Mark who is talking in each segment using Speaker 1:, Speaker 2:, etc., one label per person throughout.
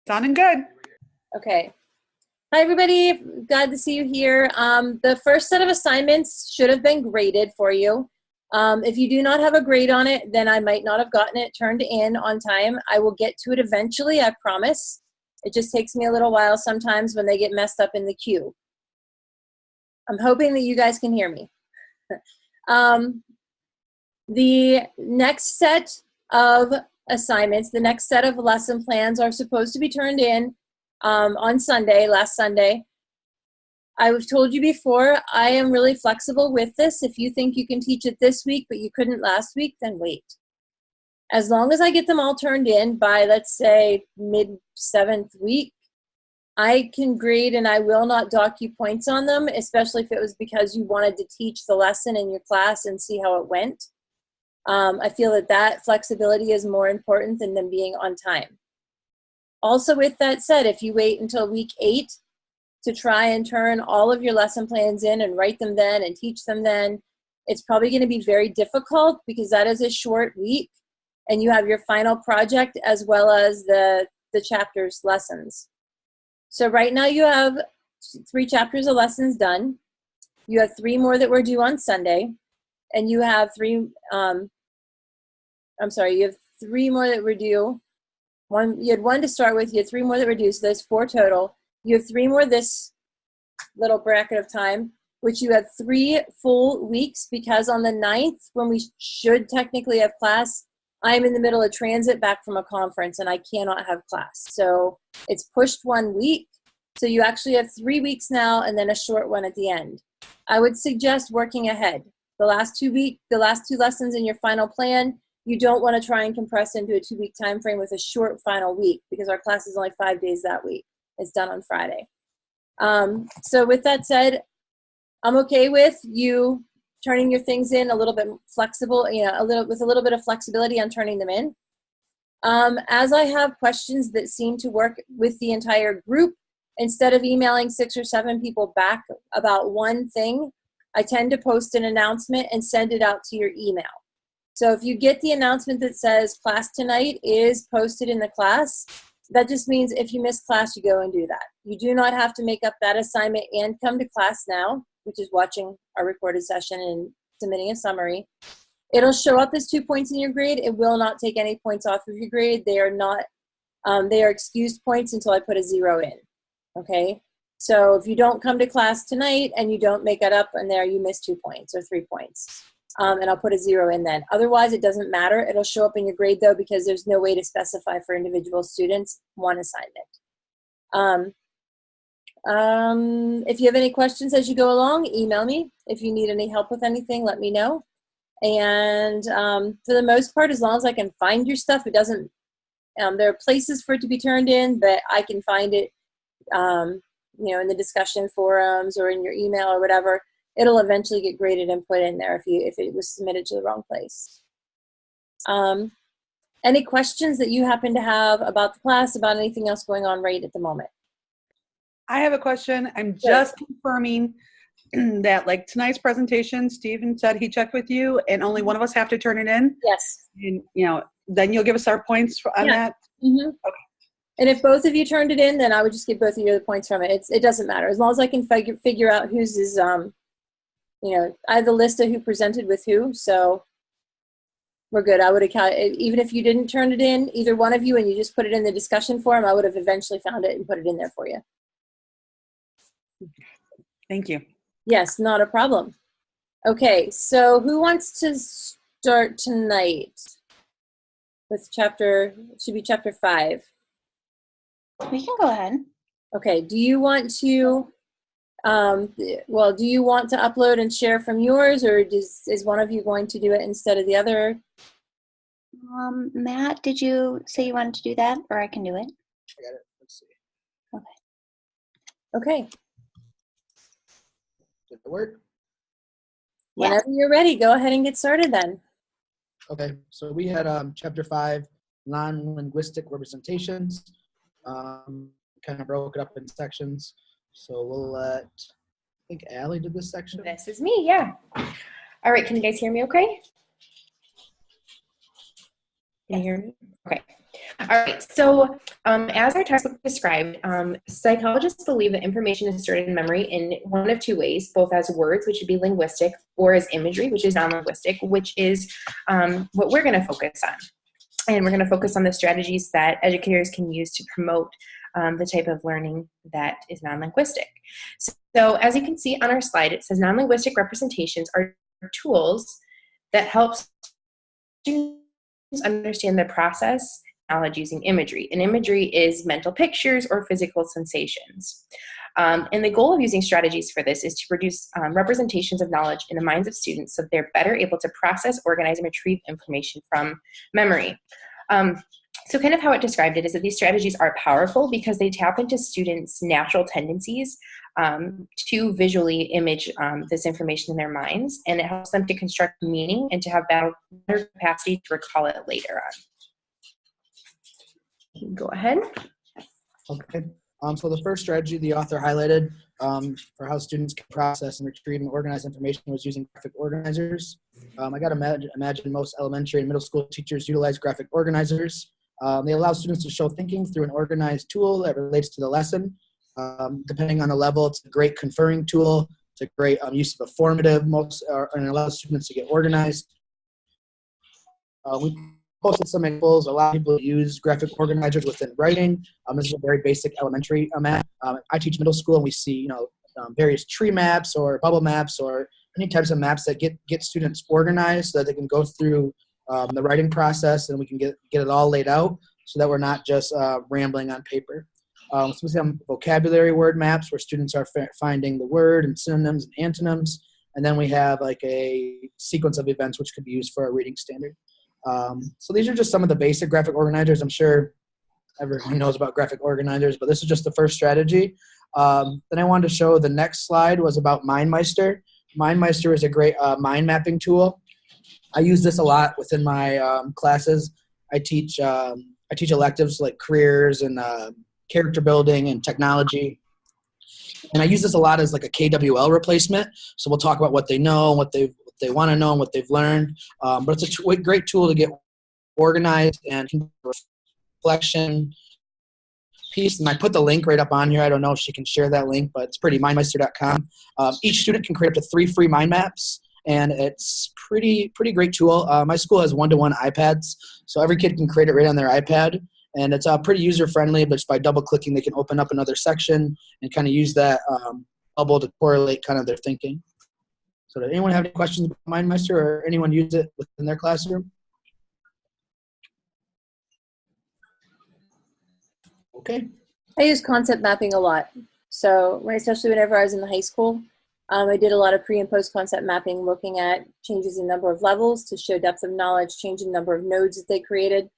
Speaker 1: Sounding good.
Speaker 2: Okay. Hi, everybody. Glad to see you here. The first set of assignments should have been graded for you. If you do not have a grade on it, then I might not have gotten it turned in on time. I will get to it eventually, I promise. It just takes me a little while sometimes when they get messed up in the queue. I'm hoping that you guys can hear me. The next set of assignments, the next set of lesson plans are supposed to be turned in on Sunday, last Sunday. I've told you before, I am really flexible with this. If you think you can teach it this week, but you couldn't last week, then wait. As long as I get them all turned in by, let's say, mid-7th week, I can grade and I will not dock you points on them, especially if it was because you wanted to teach the lesson in your class and see how it went. I feel that that flexibility is more important than them being on time. Also, with that said, if you wait until week 8 to try and turn all of your lesson plans in and write them then and teach them then, it's probably going to be very difficult because that is a short week and you have your final project as well as the chapters lessons. So right now you have 3 chapters of lessons done. You have 3 more that were due on Sunday, and you have 3 you have 3 more that were due. You had 1 to start with, you had 3 more that were due, so there's 4 total. You have 3 more this little bracket of time, which you have 3 full weeks, because on the 9th, when we should technically have class, I'm in the middle of transit back from a conference and I cannot have class. So it's pushed 1 week. So you actually have 3 weeks now and then a short one at the end. I would suggest working ahead. The last 2 lessons in your final plan, you don't want to try and compress into a 2-week time frame with a short final week, because our class is only 5 days that week. It's done on Friday. So with that said, I'm okay with you turning your things in a little bit flexible, with a little bit of flexibility on turning them in. As I have questions that seem to work with the entire group, instead of emailing 6 or 7 people back about one thing, I tend to post an announcement and send it out to your email. So if you get the announcement that says class tonight is posted in the class, that just means if you miss class, you go and do that. You do not have to make up that assignment and come to class now, which is watching our recorded session and submitting a summary. It'll show up as 2 points in your grade. It will not take any points off of your grade. They are not, they are excused points until I put a 0 in, okay? So if you don't come to class tonight and you don't make it up in there, you miss 2 points or 3 points. And I'll put a 0 in then. Otherwise, it doesn't matter. It'll show up in your grade though, because there's no way to specify for individual students 1 assignment. If you have any questions as you go along, email me. If you need any help with anything, let me know. And for the most part, as long as I can find your stuff, it doesn't, there are places for it to be turned in, but I can find it, in the discussion forums or in your email or whatever. It'll eventually get graded and put in there if it was submitted to the wrong place. Any questions that you happen to have about the class, about anything else going on right at the moment?
Speaker 1: I have a question. I'm just confirming that, like tonight's presentation, Stephen said he checked with you and only one of us have to turn it in.
Speaker 2: Yes.
Speaker 1: And, then you'll give us our points on that?
Speaker 2: Mm-hmm.
Speaker 1: Okay.
Speaker 2: And if both of you turned it in, then I would just give both of you the points from it. It doesn't matter. As long as I can figure out whose is, I have the list of who presented with who, so we're good. I would have, even if you didn't turn it in, either one of you, and you just put it in the discussion forum, I would have eventually found it and put it in there for you.
Speaker 1: Thank you.
Speaker 2: Yes, not a problem. Okay, so who wants to start tonight with should be chapter 5.
Speaker 3: We can go ahead.
Speaker 2: Okay, do you want to, do you want to upload and share from yours, or is one of you going to do it instead of the other?
Speaker 3: Matt, did you say you wanted to do that, or I can do it?
Speaker 4: I got it. Let's see.
Speaker 2: Okay.
Speaker 4: Did it work?
Speaker 3: Yeah.
Speaker 2: Whenever you're ready, go ahead and get started then.
Speaker 4: Okay, so we had chapter 5, non-linguistic representations. Kind of broke it up in sections. So we'll let, I think Allie did this section.
Speaker 5: This is me, yeah. All right, can you guys hear me okay? Can you hear me? Okay. All right. So, as our textbook described, psychologists believe that information is stored in memory in one of two ways, both as words, which would be linguistic, or as imagery, which is non-linguistic, which is what we're going to focus on. And we're going to focus on the strategies that educators can use to promote the type of learning that is non-linguistic. So, as you can see on our slide, it says non-linguistic representations are tools that help students understand the process knowledge using imagery. And imagery is mental pictures or physical sensations. And the goal of using strategies for this is to produce representations of knowledge in the minds of students so they're better able to process, organize, and retrieve information from memory. So kind of how it described it is that these strategies are powerful because they tap into students' natural tendencies to visually image this information in their minds, and it helps them to construct meaning and to have better capacity to recall it later on. Go ahead.
Speaker 4: Okay. So the first strategy the author highlighted for how students can process and retrieve and organize information was using graphic organizers. I got to imagine most elementary and middle school teachers utilize graphic organizers. They allow students to show thinking through an organized tool that relates to the lesson. Depending on the level, it's a great conferring tool. It's a great use of a formative, and it allows students to get organized. We posted some examples. A lot of people use graphic organizers within writing. This is a very basic elementary map. I teach middle school, and we see various tree maps or bubble maps or any types of maps that get students organized so that they can go through the writing process, and we can get it all laid out so that we're not just rambling on paper. So we have vocabulary word maps where students are finding the word and synonyms and antonyms, and then we have like a sequence of events which could be used for a reading standard. So these are just some of the basic graphic organizers. I'm sure everyone knows about graphic organizers, but this is just the first strategy. Then I wanted to show the next slide was about MindMeister. MindMeister is a great mind mapping tool. I use this a lot within my classes. I teach electives like careers and character building and technology. And I use this a lot as like a KWL replacement. So we'll talk about what they know, what they want to know, and what they've learned. But it's a great tool to get organized and reflection piece. And I put the link right up on here. I don't know if she can share that link, but it's pretty, mindmeister.com. Each student can create up to 3 free mind maps, and it's pretty great tool. My school has 1-to-1 iPads, so every kid can create it right on their iPad. And it's pretty user-friendly, but just by double-clicking, they can open up another section and kind of use that bubble to correlate kind of their thinking. So does anyone have any questions about MindMeister, or anyone use it within their classroom? Okay.
Speaker 2: I use concept mapping a lot. So especially whenever I was in the high school, I did a lot of pre and post concept mapping, looking at changes in number of levels to show depth of knowledge, change in number of nodes that they created,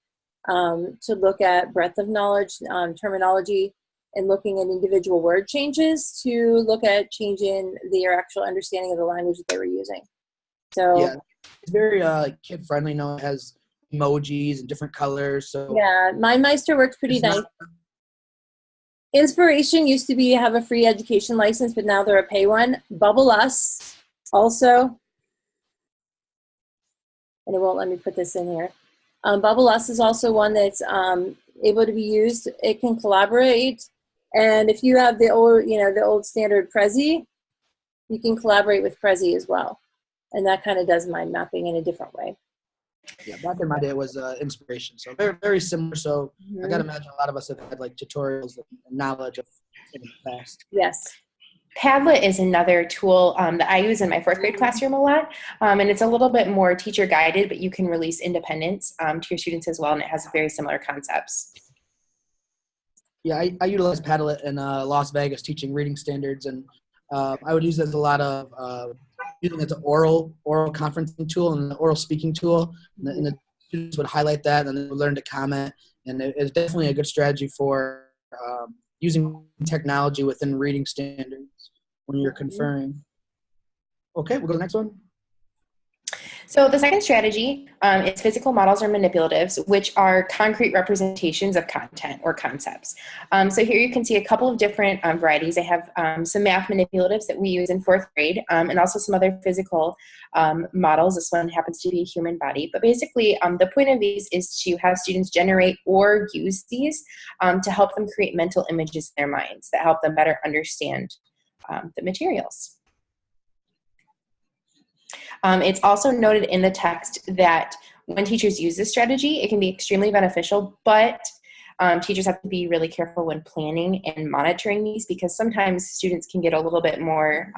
Speaker 2: to look at breadth of knowledge, terminology, and looking at individual word changes to look at change in their actual understanding of the language that they were using. So
Speaker 4: yeah, it's very kid friendly. It has emojis and different colors. So
Speaker 2: yeah, MindMeister works pretty nice. Inspiration used to have a free education license, but now they're a pay one. Bubble Us also, and it won't let me put this in here. Bubble Us is also one that's able to be used. It can collaborate, and if you have the old standard Prezi, you can collaborate with Prezi as well, and that kind of does mind mapping in a different way.
Speaker 4: Yeah, back in my day it was inspiration, so very, very similar. So I gotta imagine a lot of us have had like tutorials and knowledge of in the past.
Speaker 2: Yes.
Speaker 5: Padlet is another tool that I use in my 4th grade classroom a lot, and it's a little bit more teacher guided, but you can release independence to your students as well, and it has very similar concepts.
Speaker 4: Yeah, I utilize Padlet in Las Vegas teaching reading standards, and I would use it as a lot of using it as an oral conferencing tool and an oral speaking tool, and the students would highlight that, and then they would learn to comment, and it's definitely a good strategy for using technology within reading standards when you're conferring. Okay, we'll go to the next one.
Speaker 5: So the second strategy is physical models or manipulatives, which are concrete representations of content or concepts. So here you can see a couple of different varieties. I have some math manipulatives that we use in 4th grade, and also some other physical models. This one happens to be a human body. But basically, the point of these is to have students generate or use these to help them create mental images in their minds that help them better understand the materials. It's also noted in the text that when teachers use this strategy, it can be extremely beneficial, but teachers have to be really careful when planning and monitoring these, because sometimes students can get a little bit more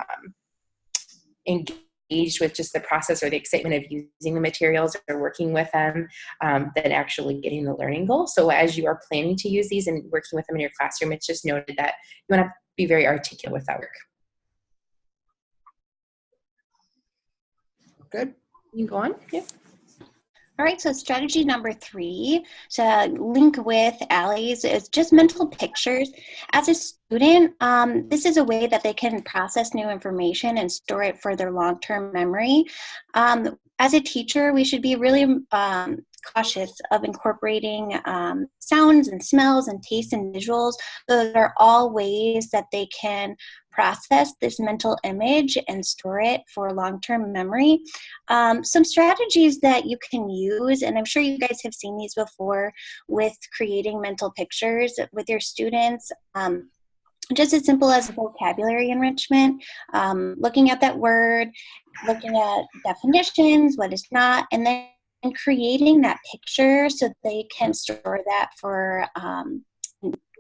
Speaker 5: engaged with just the process or the excitement of using the materials or working with them than actually getting the learning goal. So as you are planning to use these and working with them in your classroom, it's just noted that you want to be very articulate with that work.
Speaker 4: Okay.
Speaker 5: You can go on. Yeah.
Speaker 3: All right, so strategy number 3 to link with Allie's is just mental pictures. As a student, this is a way that they can process new information and store it for their long-term memory. As a teacher, we should be really cautious of incorporating sounds and smells and tastes and visuals. Those are all ways that they can process this mental image and store it for long-term memory. Some strategies that you can use, and I'm sure you guys have seen these before with creating mental pictures with your students, just as simple as vocabulary enrichment, looking at that word, looking at definitions, what is not, and then creating that picture so they can store that for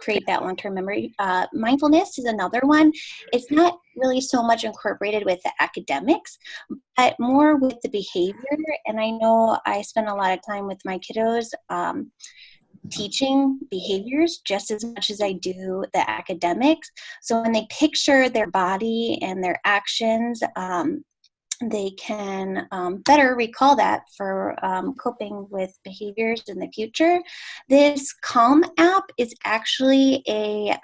Speaker 3: create that long-term memory. Mindfulness is another one. It's not really so much incorporated with the academics, but more with the behavior. And I know I spend a lot of time with my kiddos teaching behaviors just as much as I do the academics. So when they picture their body and their actions, they can better recall that for coping with behaviors in the future. This Calm app is actually a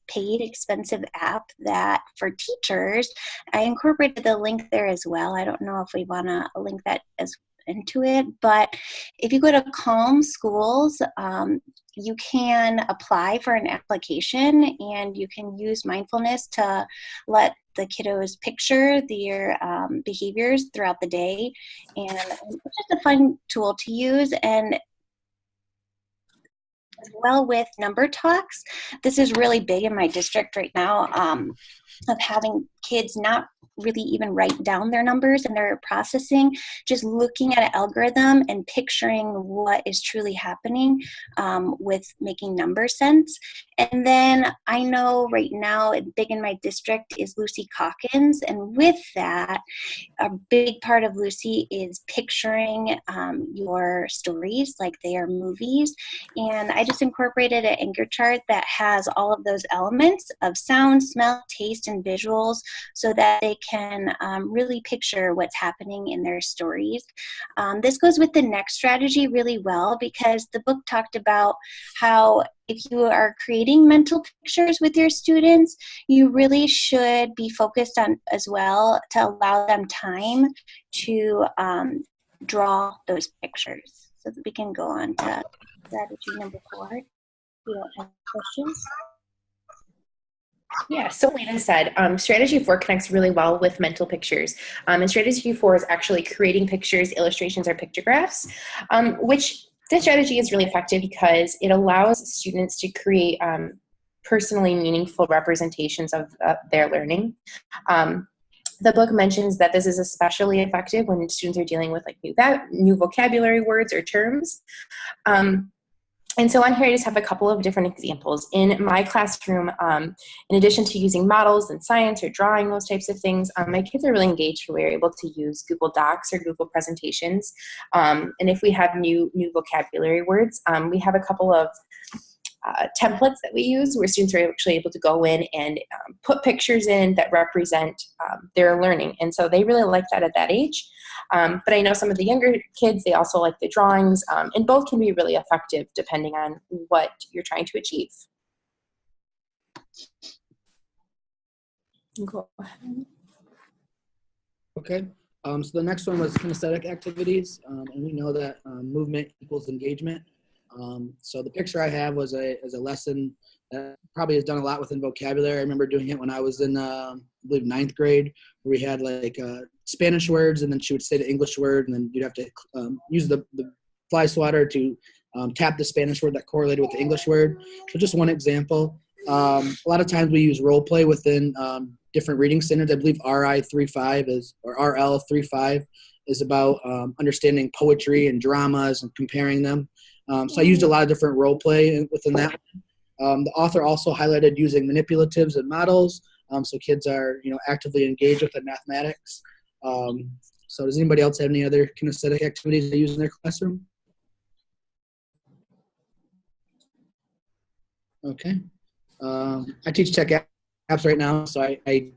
Speaker 3: paid, expensive app that for teachers, I incorporated the link there as well. I don't know if we want to link that as into it, but if you go to Calm Schools, you can apply for an application and you can use mindfulness to let the kiddos picture their behaviors throughout the day. And it's just a fun tool to use. And as well with number talks, this is really big in my district right now, of having kids not really even write down their numbers and their processing, just looking at an algorithm and picturing what is truly happening with making number sense. And then I know right now big in my district is Lucy Calkins, and with that, a big part of Lucy is picturing your stories like they are movies. And I just incorporated an anchor chart that has all of those elements of sound, smell, taste, and visuals so that they can really picture what's happening in their stories. This goes with the next strategy really well, because the book talked about how if you are creating mental pictures with your students, you really should be focused on as well to allow them time to draw those pictures. So that we can go on to strategy number 4. If you don't have questions.
Speaker 5: Yeah, so Lena said, strategy 4 connects really well with mental pictures. And strategy 4 is actually creating pictures, illustrations, or pictographs, which this strategy is really effective because it allows students to create personally meaningful representations of their learning. The book mentions that this is especially effective when students are dealing with like new vocabulary words or terms. And so on here, I just have a couple of different examples. In my classroom, in addition to using models and science or drawing, those types of things, my kids are really engaged. We're able to use Google Docs or Google Presentations. And if we have new vocabulary words, we have a couple of templates that we use where students are actually able to go in and put pictures in that represent their learning. And so they really like that at that age. But I know some of the younger kids, they also like the drawings, and both can be really effective depending on what you're trying to achieve. Go ahead.
Speaker 4: Okay. So the next one was kinesthetic activities, and we know that movement equals engagement. So the picture I have was a lesson that probably has done a lot within vocabulary. I remember doing it when I was in, I believe, 9th grade, where we had like Spanish words, and then she would say the English word, and then you'd have to use the fly swatter to tap the Spanish word that correlated with the English word. So just one example. A lot of times we use role play within different reading standards. I believe RI 3.5 is, or RL 3.5 is about understanding poetry and dramas and comparing them. So I used a lot of different role play within that. The author also highlighted using manipulatives and models, so kids are actively engaged with the mathematics. So does anybody else have any other kinesthetic activities they use in their classroom? Okay. I teach tech apps right now, so the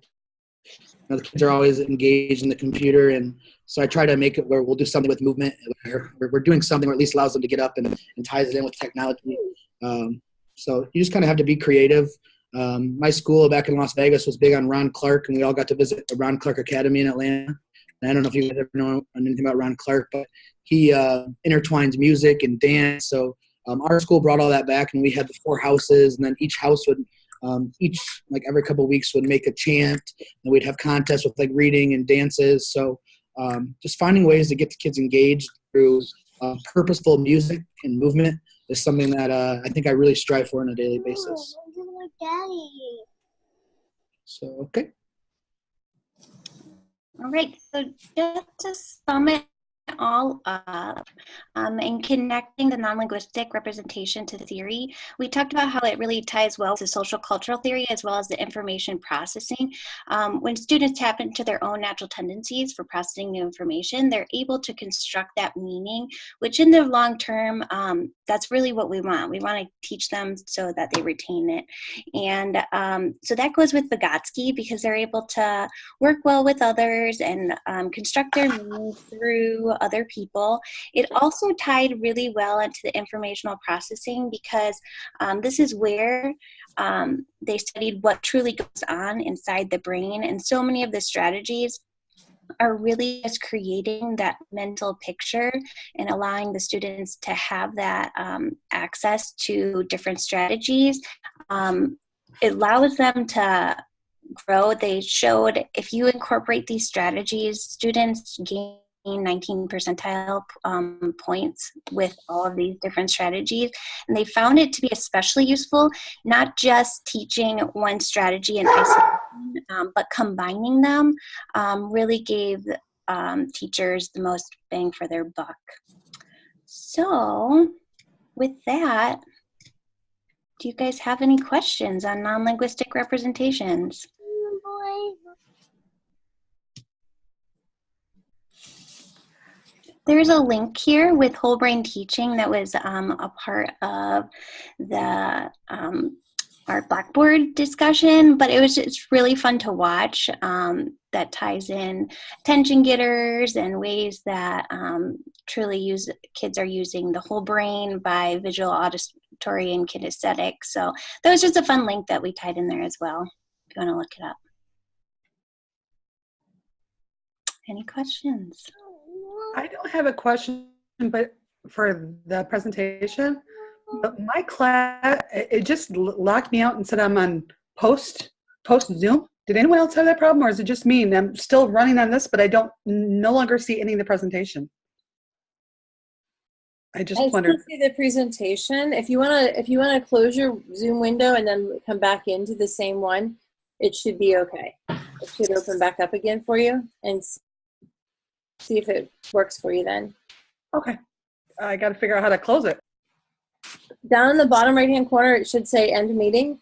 Speaker 4: kids are always engaged in the computer, and so I try to make it where we'll do something with movement, where we're doing something or at least allows them to get up and ties it in with technology. So you just kind of have to be creative. My school back in Las Vegas was big on Ron Clark, and we all got to visit the Ron Clark Academy in Atlanta. And I don't know if you guys ever know anything about Ron Clark, but he intertwines music and dance. So our school brought all that back, and we had the 4 houses, and then each house would like every couple of weeks would make a chant, and we'd have contests with like reading and dances. So just finding ways to get the kids engaged through purposeful music and movement is something that I think I really strive for on a daily basis. So, okay.
Speaker 3: All right, so just to sum it all up, in connecting the non-linguistic representation to theory, we talked about how it really ties well to social cultural theory as well as the information processing. When students tap into their own natural tendencies for processing new information, they're able to construct that meaning, which in the long term, that's really what we want. We want to teach them so that they retain it. And so that goes with Vygotsky, because they're able to work well with others and construct their meaning through other people. It also tied really well into the informational processing, because this is where they studied what truly goes on inside the brain, and so many of the strategies are really just creating that mental picture and allowing the students to have that access to different strategies. It allows them to grow. They showed if you incorporate these strategies, students gain 19 percentile points with all of these different strategies. And they found it to be especially useful, not just teaching one strategy in isolation, but combining them really gave teachers the most bang for their buck. So with that, do you guys have any questions on non-linguistic representations? There's a link here with whole brain teaching that was a part of the our Blackboard discussion, but it's really fun to watch. That ties in attention getters and ways that truly kids are using the whole brain by visual, auditory, and kinesthetic. So that was just a fun link that we tied in there as well, if you want to look it up. Any questions?
Speaker 1: I don't have a question, but for the presentation, but my class, it just locked me out and said I'm on post Zoom. Did anyone else have that problem, or is it just me? And I'm still running on this, but I no longer see any of the presentation. I just wondered.
Speaker 2: See the presentation. If you wanna close your Zoom window and then come back into the same one, it should be okay. It should open back up again for you and see if it works for you then.
Speaker 1: Okay. I got to figure out how to close it.
Speaker 2: Down in the bottom right-hand corner, it should say end meeting.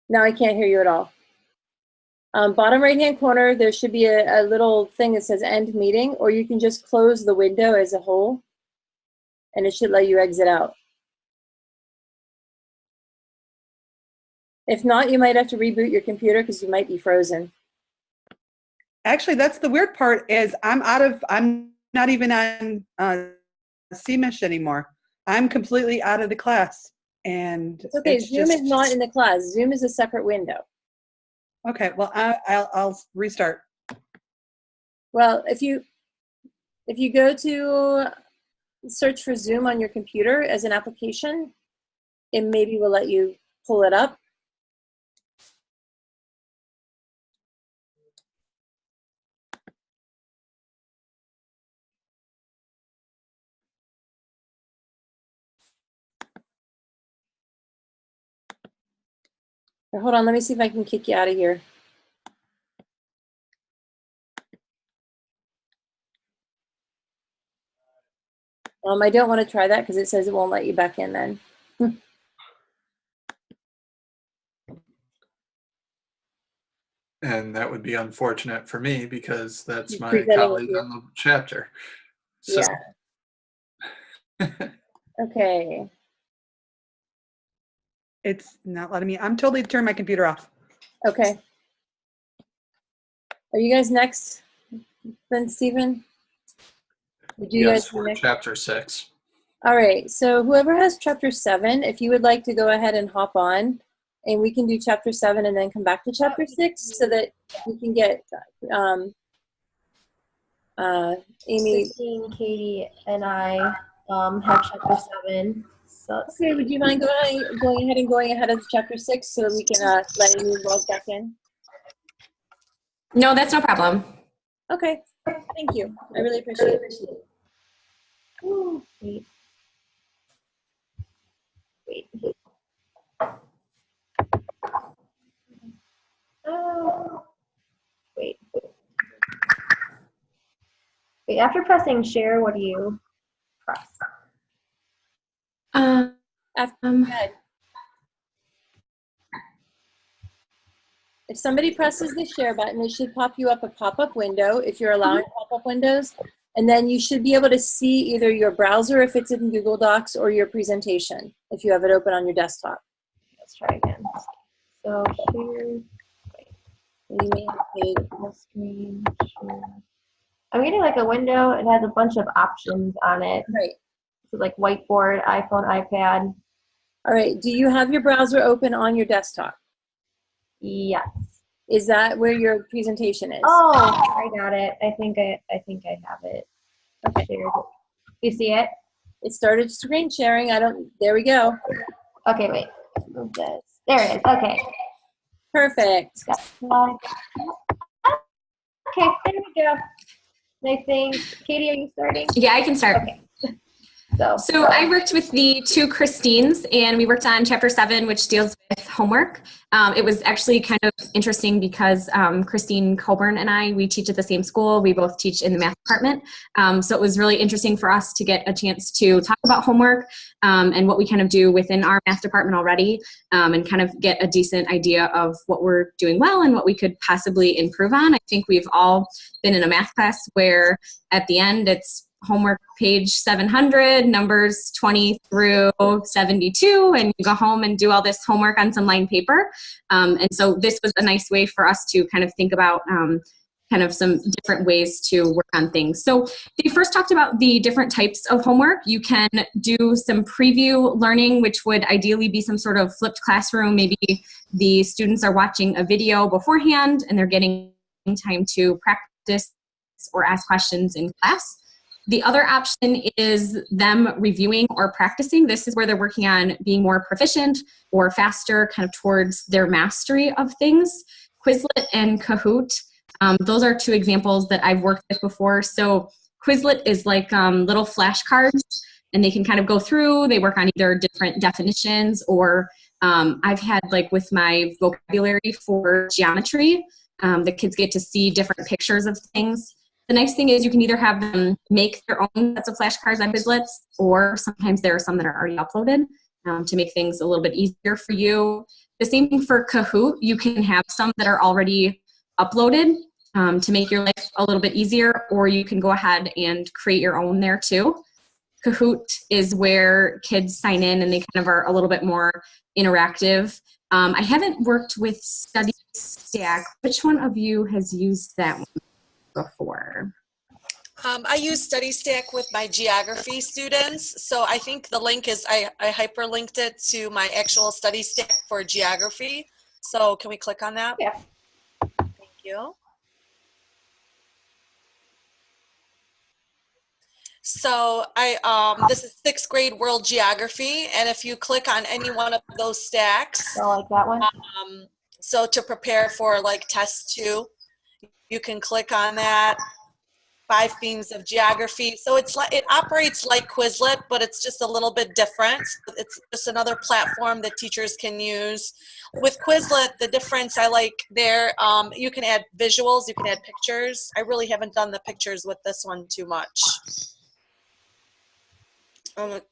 Speaker 2: Now I can't hear you at all. Bottom right-hand corner, there should be a little thing that says end meeting, or you can just close the window as a whole, and it should let you exit out. If not, you might have to reboot your computer because you might be frozen.
Speaker 1: Actually, that's the weird part is I'm not even on CMISH anymore. I'm completely out of the class. And
Speaker 2: it's okay, Zoom is not in the class. Zoom is a separate window.
Speaker 1: Okay, well, I'll restart.
Speaker 2: Well, if you go to search for Zoom on your computer as an application, it maybe will let you pull it up. Or hold on, let me see if I can kick you out of here. I don't want to try that because it says it won't let you back in then.
Speaker 6: And that would be unfortunate for me because that's
Speaker 2: She's
Speaker 6: my
Speaker 2: presenting with
Speaker 6: colleague
Speaker 2: you.
Speaker 6: on the chapter. So,
Speaker 2: Yeah. Okay.
Speaker 1: It's not letting me. I'm totally turned my computer off.
Speaker 2: Okay. Are you guys next then, Stephen? Would you
Speaker 6: yes,
Speaker 2: guys be
Speaker 6: for
Speaker 2: next?
Speaker 6: chapter 6.
Speaker 2: All right. So whoever has chapter 7, if you would like to go ahead and hop on, and we can do chapter 7 and then come back to chapter 6 so that we can get Amy.
Speaker 5: Christine, Katie, and I have chapter 7. So
Speaker 2: Okay, would you mind going ahead of chapter 6 so that we can let Amy log back in?
Speaker 5: no, that's no problem.
Speaker 2: Okay, thank you. I really appreciate it.
Speaker 5: Ooh, wait. Oh, wait. Wait, after pressing share, what do you press?
Speaker 2: Good. If somebody presses the share button, it should pop you up a pop-up window if you're allowing pop-up windows. And then you should be able to see either your browser if it's in Google Docs or your presentation if you have it open on your desktop.
Speaker 5: Let's try again. So share.
Speaker 2: You may have to
Speaker 5: Full screen share. I'm getting like a window. It has a bunch of options on it.
Speaker 2: Right.
Speaker 5: So like whiteboard, iPhone, iPad.
Speaker 2: All right. Do you have your browser open on your desktop?
Speaker 5: Yes.
Speaker 2: Is that where your presentation is?
Speaker 5: Oh, I got it. I think I have it.
Speaker 2: Okay.
Speaker 5: Shared. You see it?
Speaker 2: It started screen sharing. There we go.
Speaker 5: Okay, wait. Move this. There it is. Okay.
Speaker 2: Perfect.
Speaker 5: Okay, there we go. Nice thing. Katie, are you starting?
Speaker 7: Yeah, I can start.
Speaker 5: Okay.
Speaker 7: So I worked with the two Christines, and we worked on chapter 7, which deals with homework. It was actually kind of interesting because Christine Coburn and we teach at the same school. We both teach in the math department. So it was really interesting for us to get a chance to talk about homework and what we kind of do within our math department already, and kind of get a decent idea of what we're doing well and what we could possibly improve on. I think we've all been in a math class where at the end it's homework page 700, numbers 20 through 72, and you go home and do all this homework on some lined paper. And so this was a nice way for us to kind of think about kind of some different ways to work on things. So they first talked about the different types of homework. You can do some preview learning, which would ideally be some sort of flipped classroom. Maybe the students are watching a video beforehand and they're getting time to practice or ask questions in class. The other option is them reviewing or practicing. This is where they're working on being more proficient or faster, kind of towards their mastery of things. Quizlet and Kahoot, those are two examples that I've worked with before. So Quizlet is like little flashcards, and they can kind of go through. They work on either different definitions or I've had like with my vocabulary for geometry, the kids get to see different pictures of things. The nice thing is you can either have them make their own sets of flashcards on Quizlets, or sometimes there are some that are already uploaded to make things a little bit easier for you. The same thing for Kahoot. You can have some that are already uploaded to make your life a little bit easier, or you can go ahead and create your own there too. Kahoot is where kids sign in and they kind of are a little bit more interactive. I haven't worked with Study Stack. Which one of you has used that one before?
Speaker 8: I use Study Stack with my geography students. So I think the link is, I hyperlinked it to my actual Study Stack for geography. So can we click on that?
Speaker 5: Yeah.
Speaker 8: you. So this is 6th grade world geography, and if you click on any one of those stacks,
Speaker 2: So like that one?
Speaker 8: so to prepare for like test 2, you can click on that. 5 themes of geography. So it's like, it operates like Quizlet, but it's just a little bit different. It's just another platform that teachers can use. With Quizlet, the difference I like there, you can add visuals, you can add pictures. I really haven't done the pictures with this one too much. And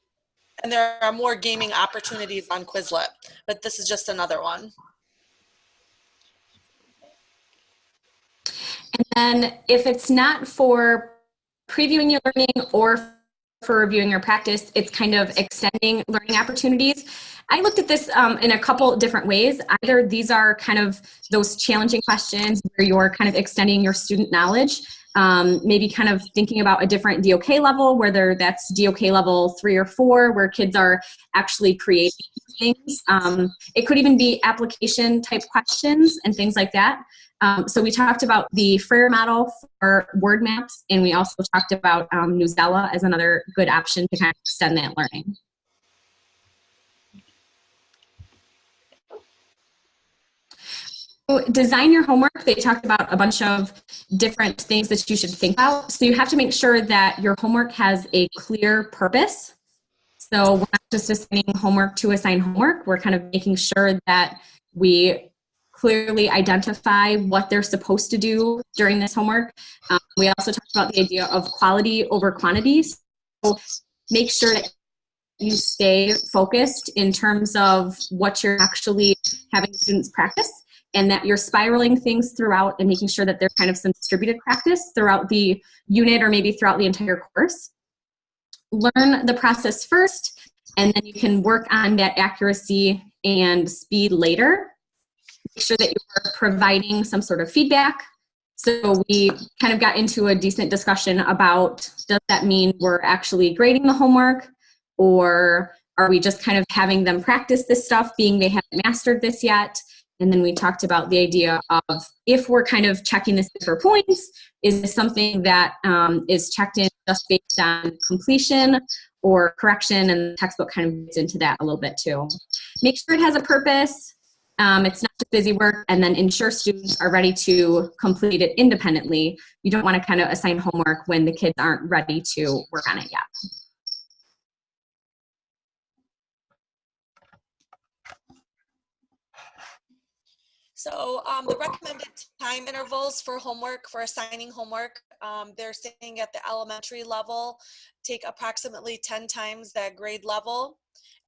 Speaker 8: there are more gaming opportunities on Quizlet, but this is just another one.
Speaker 7: And then if it's not for previewing your learning or for reviewing your practice, it's kind of extending learning opportunities. I looked at this in a couple different ways. Either these are kind of those challenging questions where you're kind of extending your student knowledge, maybe kind of thinking about a different DOK level, whether that's DOK level 3 or 4, where kids are actually creating things. It could even be application type questions and things like that. So we talked about the Frere model for word maps, and we also talked about Newsela as another good option to kind of extend that learning. So design your homework. They talked about a bunch of different things that you should think about. So you have to make sure that your homework has a clear purpose. So we're not just assigning homework to assign homework. We're kind of making sure that we clearly identify what they're supposed to do during this homework. We also talked about the idea of quality over quantity. So make sure that you stay focused in terms of what you're actually having students practice, and that you're spiraling things throughout and making sure that there's kind of some distributed practice throughout the unit or maybe throughout the entire course. Learn the process first, and then you can work on that accuracy and speed later. Make sure that you're providing some sort of feedback. So we kind of got into a decent discussion about, does that mean we're actually grading the homework, or are we just kind of having them practice this stuff, being they haven't mastered this yet? And then we talked about the idea of, if we're kind of checking this for points, is this something that is checked in just based on completion or correction? And the textbook kind of gets into that a little bit too. Make sure it has a purpose. It's not just busy work, and then ensure students are ready to complete it independently. You don't want to kind of assign homework when the kids aren't ready to work on it yet.
Speaker 8: So the recommended time intervals for homework, for assigning homework, they're saying at the elementary level, take approximately 10 times that grade level.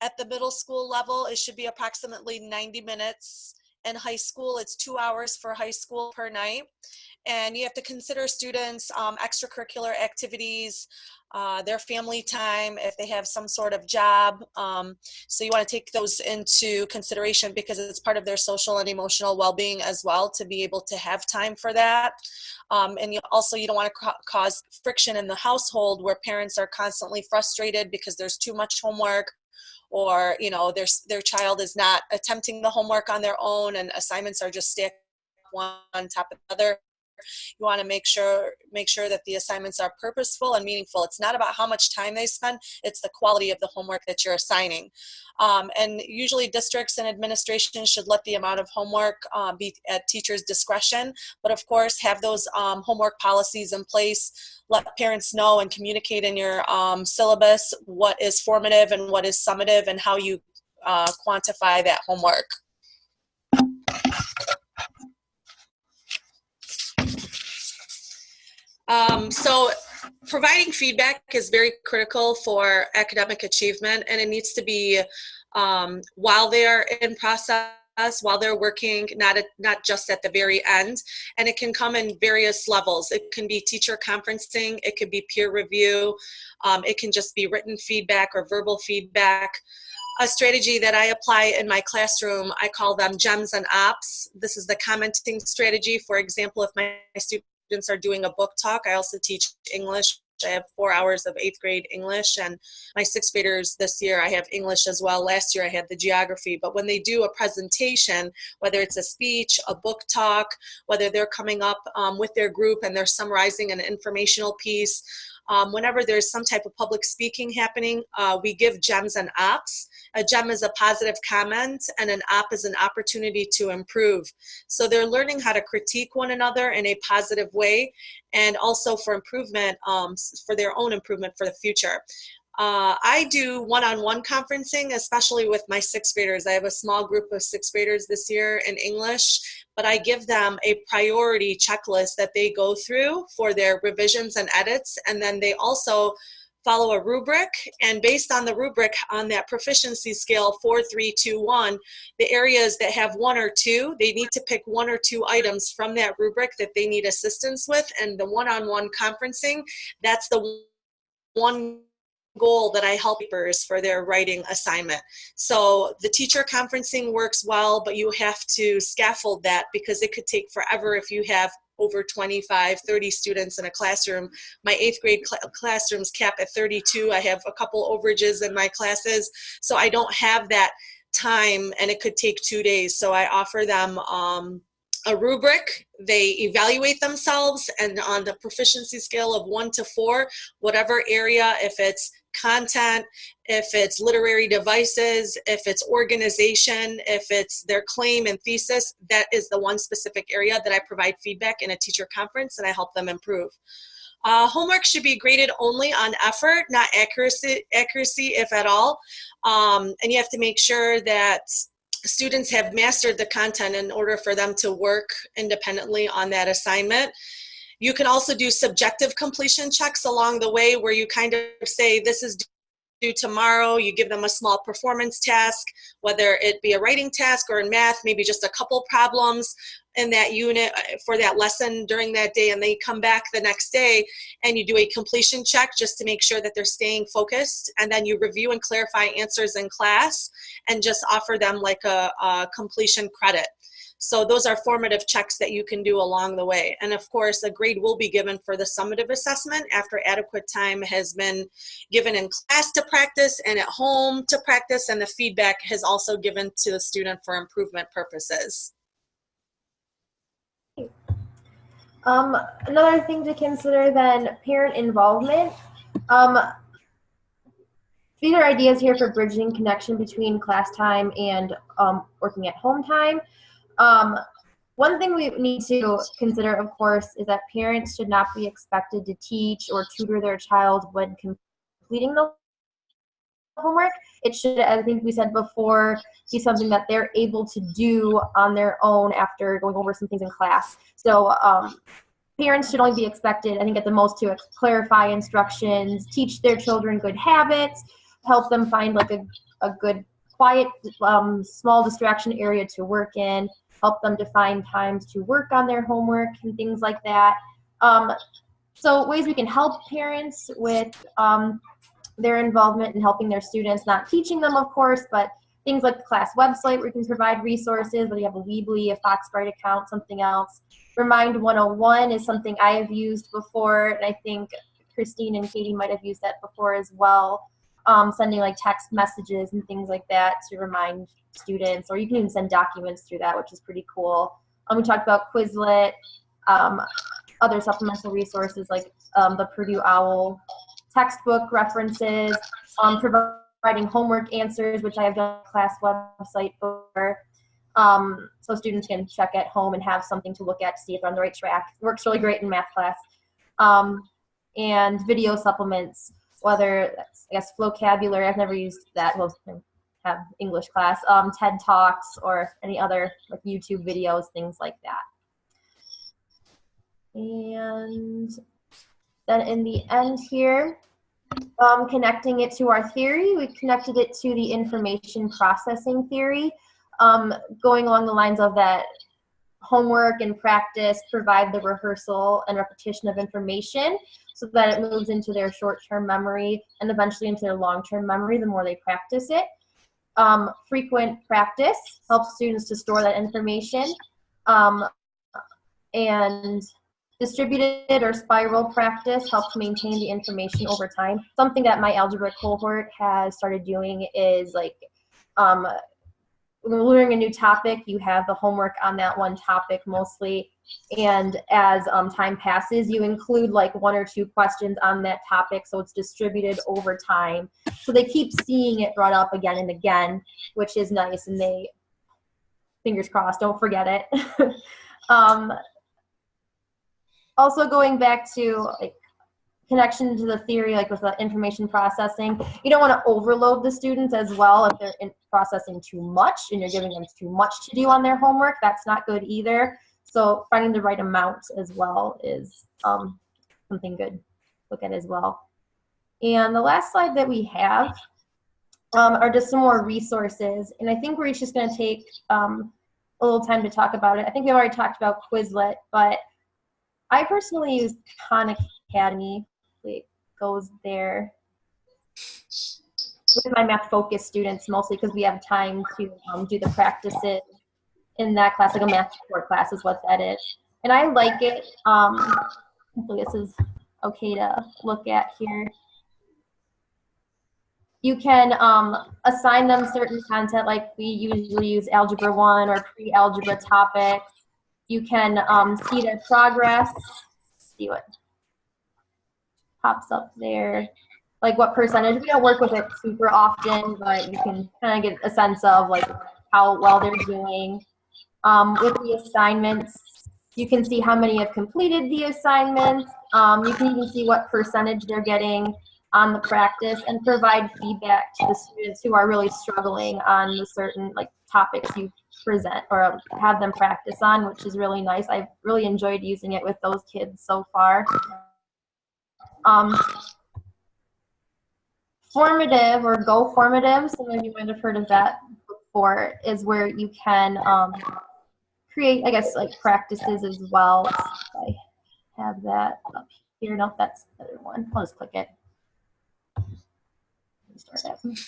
Speaker 8: At the middle school level, it should be approximately 90 minutes. In high school, it's 2 hours for high school per night. And you have to consider students' extracurricular activities, their family time, if they have some sort of job. So you want to take those into consideration, because it's part of their social and emotional well-being as well, to be able to have time for that. And you don't want to cause friction in the household where parents are constantly frustrated because there's too much homework, or their child is not attempting the homework on their own and assignments are just stacked one on top of the other. You want to make sure that the assignments are purposeful and meaningful. It's not about how much time they spend, it's the quality of the homework that you're assigning. And usually districts and administration should let the amount of homework be at teachers' discretion, but of course have those homework policies in place. Let parents know and communicate in your syllabus what is formative and what is summative, and how you quantify that homework. So providing feedback is very critical for academic achievement, and it needs to be while they are in process, while they're working, not just at the very end. And it can come in various levels. It can be teacher conferencing, it could be peer review, it can just be written feedback or verbal feedback. A strategy that I apply in my classroom, I call them GEMS and OPS. This is the commenting strategy. For example, if my students are doing a book talk, I also teach English I have 4 hours of 8th grade English, and my 6th graders this year, I have English as well. Last year I had the geography. But when they do a presentation, whether it's a speech, a book talk, whether they're coming up with their group and they're summarizing an informational piece, whenever there's some type of public speaking happening, we give GEMs and OPS. A GEM is a positive comment, and an OP is an opportunity to improve. So they're learning how to critique one another in a positive way, and also for improvement, for their own improvement for the future. I do one-on-one conferencing, especially with my 6th graders. I have a small group of 6th graders this year in English, but I give them a priority checklist that they go through for their revisions and edits, and then they also follow a rubric, and based on the rubric on that proficiency scale 4, 3, 2, 1, the areas that have 1 or 2, they need to pick 1 or 2 items from that rubric that they need assistance with, and the one-on-one conferencing, that's the one goal that I help papers for their writing assignment. So the teacher conferencing works well, but you have to scaffold that because it could take forever if you have over 25, 30 students in a classroom. My 8th grade classrooms cap at 32. I have a couple overages in my classes, so I don't have that time, and it could take 2 days. So I offer them a rubric. They evaluate themselves, and on the proficiency scale of 1 to 4, whatever area, if it's content, if it's literary devices, if it's organization, if it's their claim and thesis, that is the one specific area that I provide feedback in a teacher conference, and I help them improve. Homework should be graded only on effort, not accuracy if at all. And you have to make sure that students have mastered the content in order for them to work independently on that assignment. You can also do subjective completion checks along the way, where you kind of say, this is due tomorrow. You give them a small performance task, whether it be a writing task or in math, maybe just a couple problems in that unit for that lesson during that day, and they come back the next day and you do a completion check just to make sure that they're staying focused, and then you review and clarify answers in class and just offer them like a completion credit. So those are formative checks that you can do along the way. And of course, a grade will be given for the summative assessment after adequate time has been given in class to practice and at home to practice, and the feedback has also given to the student for improvement purposes.
Speaker 9: Another thing to consider then, parent involvement. These are ideas here for bridging connection between class time and working at home time. One thing we need to consider, of course, is that parents should not be expected to teach or tutor their child when completing the homework. It should, as I think we said before, be something that they're able to do on their own after going over some things in class. So parents should only be expected, I think at the most, to clarify instructions, teach their children good habits, help them find like a good quiet, small distraction area to work in, help them define times to work on their homework and things like that. So ways we can help parents with their involvement in helping their students, not teaching them, of course, but things like the class website where you can provide resources, whether you have a Weebly, a Foxbright account, something else. Remind 101 is something I have used before, and I think Christine and Katie might have used that before as well. Sending like text messages and things like that to remind students, or you can even send documents through that, which is pretty cool. We talked about Quizlet, other supplemental resources like the Purdue OWL textbook references, providing homework answers, which I have done on the class website before, so students can check at home and have something to look at to see if they're on the right track. It works really great in math class. And video supplements, whether that's, I guess, vocabulary. I've never used that. Well, I have English class, TED Talks, or any other like YouTube videos, things like that. And then in the end here, connecting it to our theory, we connected it to the information processing theory, going along the lines of that homework and practice provide the rehearsal and repetition of information so that it moves into their short-term memory and eventually into their long-term memory the more they practice it. Frequent practice helps students to store that information. And Distributed or spiral practice helps maintain the information over time. Something that my algebra cohort has started doing is like, when we're learning a new topic, you have the homework on that one topic mostly. And as time passes, you include like 1 or 2 questions on that topic, so it's distributed over time. So they keep seeing it brought up again and again, which is nice, and they, fingers crossed, don't forget it. Also going back to like connection to the theory, like with the information processing, you don't want to overload the students as well. If they're processing too much and you're giving them too much to do on their homework, that's not good either. So finding the right amount as well is something good to look at as well. And the last slide that we have are just some more resources. And I think we're each just going to take a little time to talk about it. I think we've already talked about Quizlet, but I personally use Khan Academy. It goes there with my math focus students mostly because we have time to do the practices in that class, like a math support class is what that is. And I like it. Hopefully this is okay to look at here. You can assign them certain content, like we usually use Algebra 1 or pre-algebra topics. You can see their progress, see what pops up there, like what percentage. We don't work with it super often, but you can kind of get a sense of like how well they're doing. With the assignments, you can see how many have completed the assignments. You can even see what percentage they're getting on the practice and provide feedback to the students who are really struggling on the certain like topics you present or have them practice on, which is really nice. I've really enjoyed using it with those kids so far. Formative or Go Formative, some of you might have heard of that before, is where you can create, I guess, like practices as well. I have that up here. No, that's the other one. I'll just click it. Start it.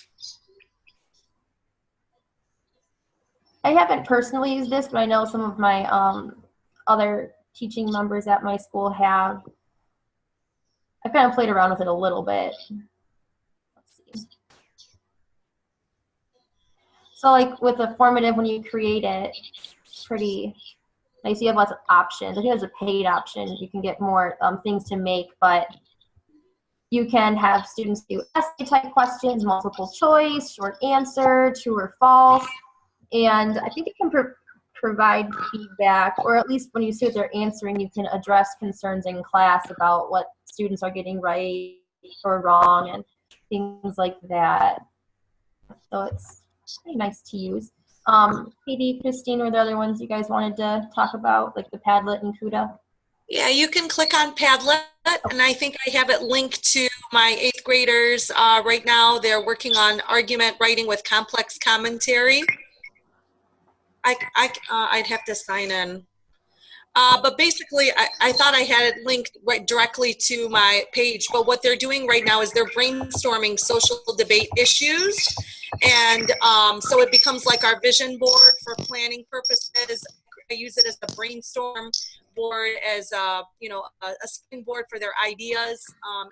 Speaker 9: I haven't personally used this, but I know some of my other teaching members at my school have. I kind of played around with it a little bit. Let's see. So like with a formative, when you create it, it's pretty nice. You have lots of options. I think there's a paid option. You can get more things to make, but you can have students do essay type questions, multiple choice, short answer, true or false. And I think it can provide feedback, or at least when you see what they're answering, you can address concerns in class about what students are getting right or wrong and things like that. So it's pretty nice to use. Katie, Christine, were there other ones you guys wanted to talk about, like the Padlet and CUDA?
Speaker 8: Yeah, you can click on Padlet, and I think I have it linked to my 8th graders right now. They're working on argument writing with complex commentary. I'd have to sign in. But basically, I thought I had it linked right directly to my page, but what they're doing right now is they're brainstorming social debate issues. And so it becomes like our vision board for planning purposes. I use it as a brainstorm board, as a springboard for their ideas,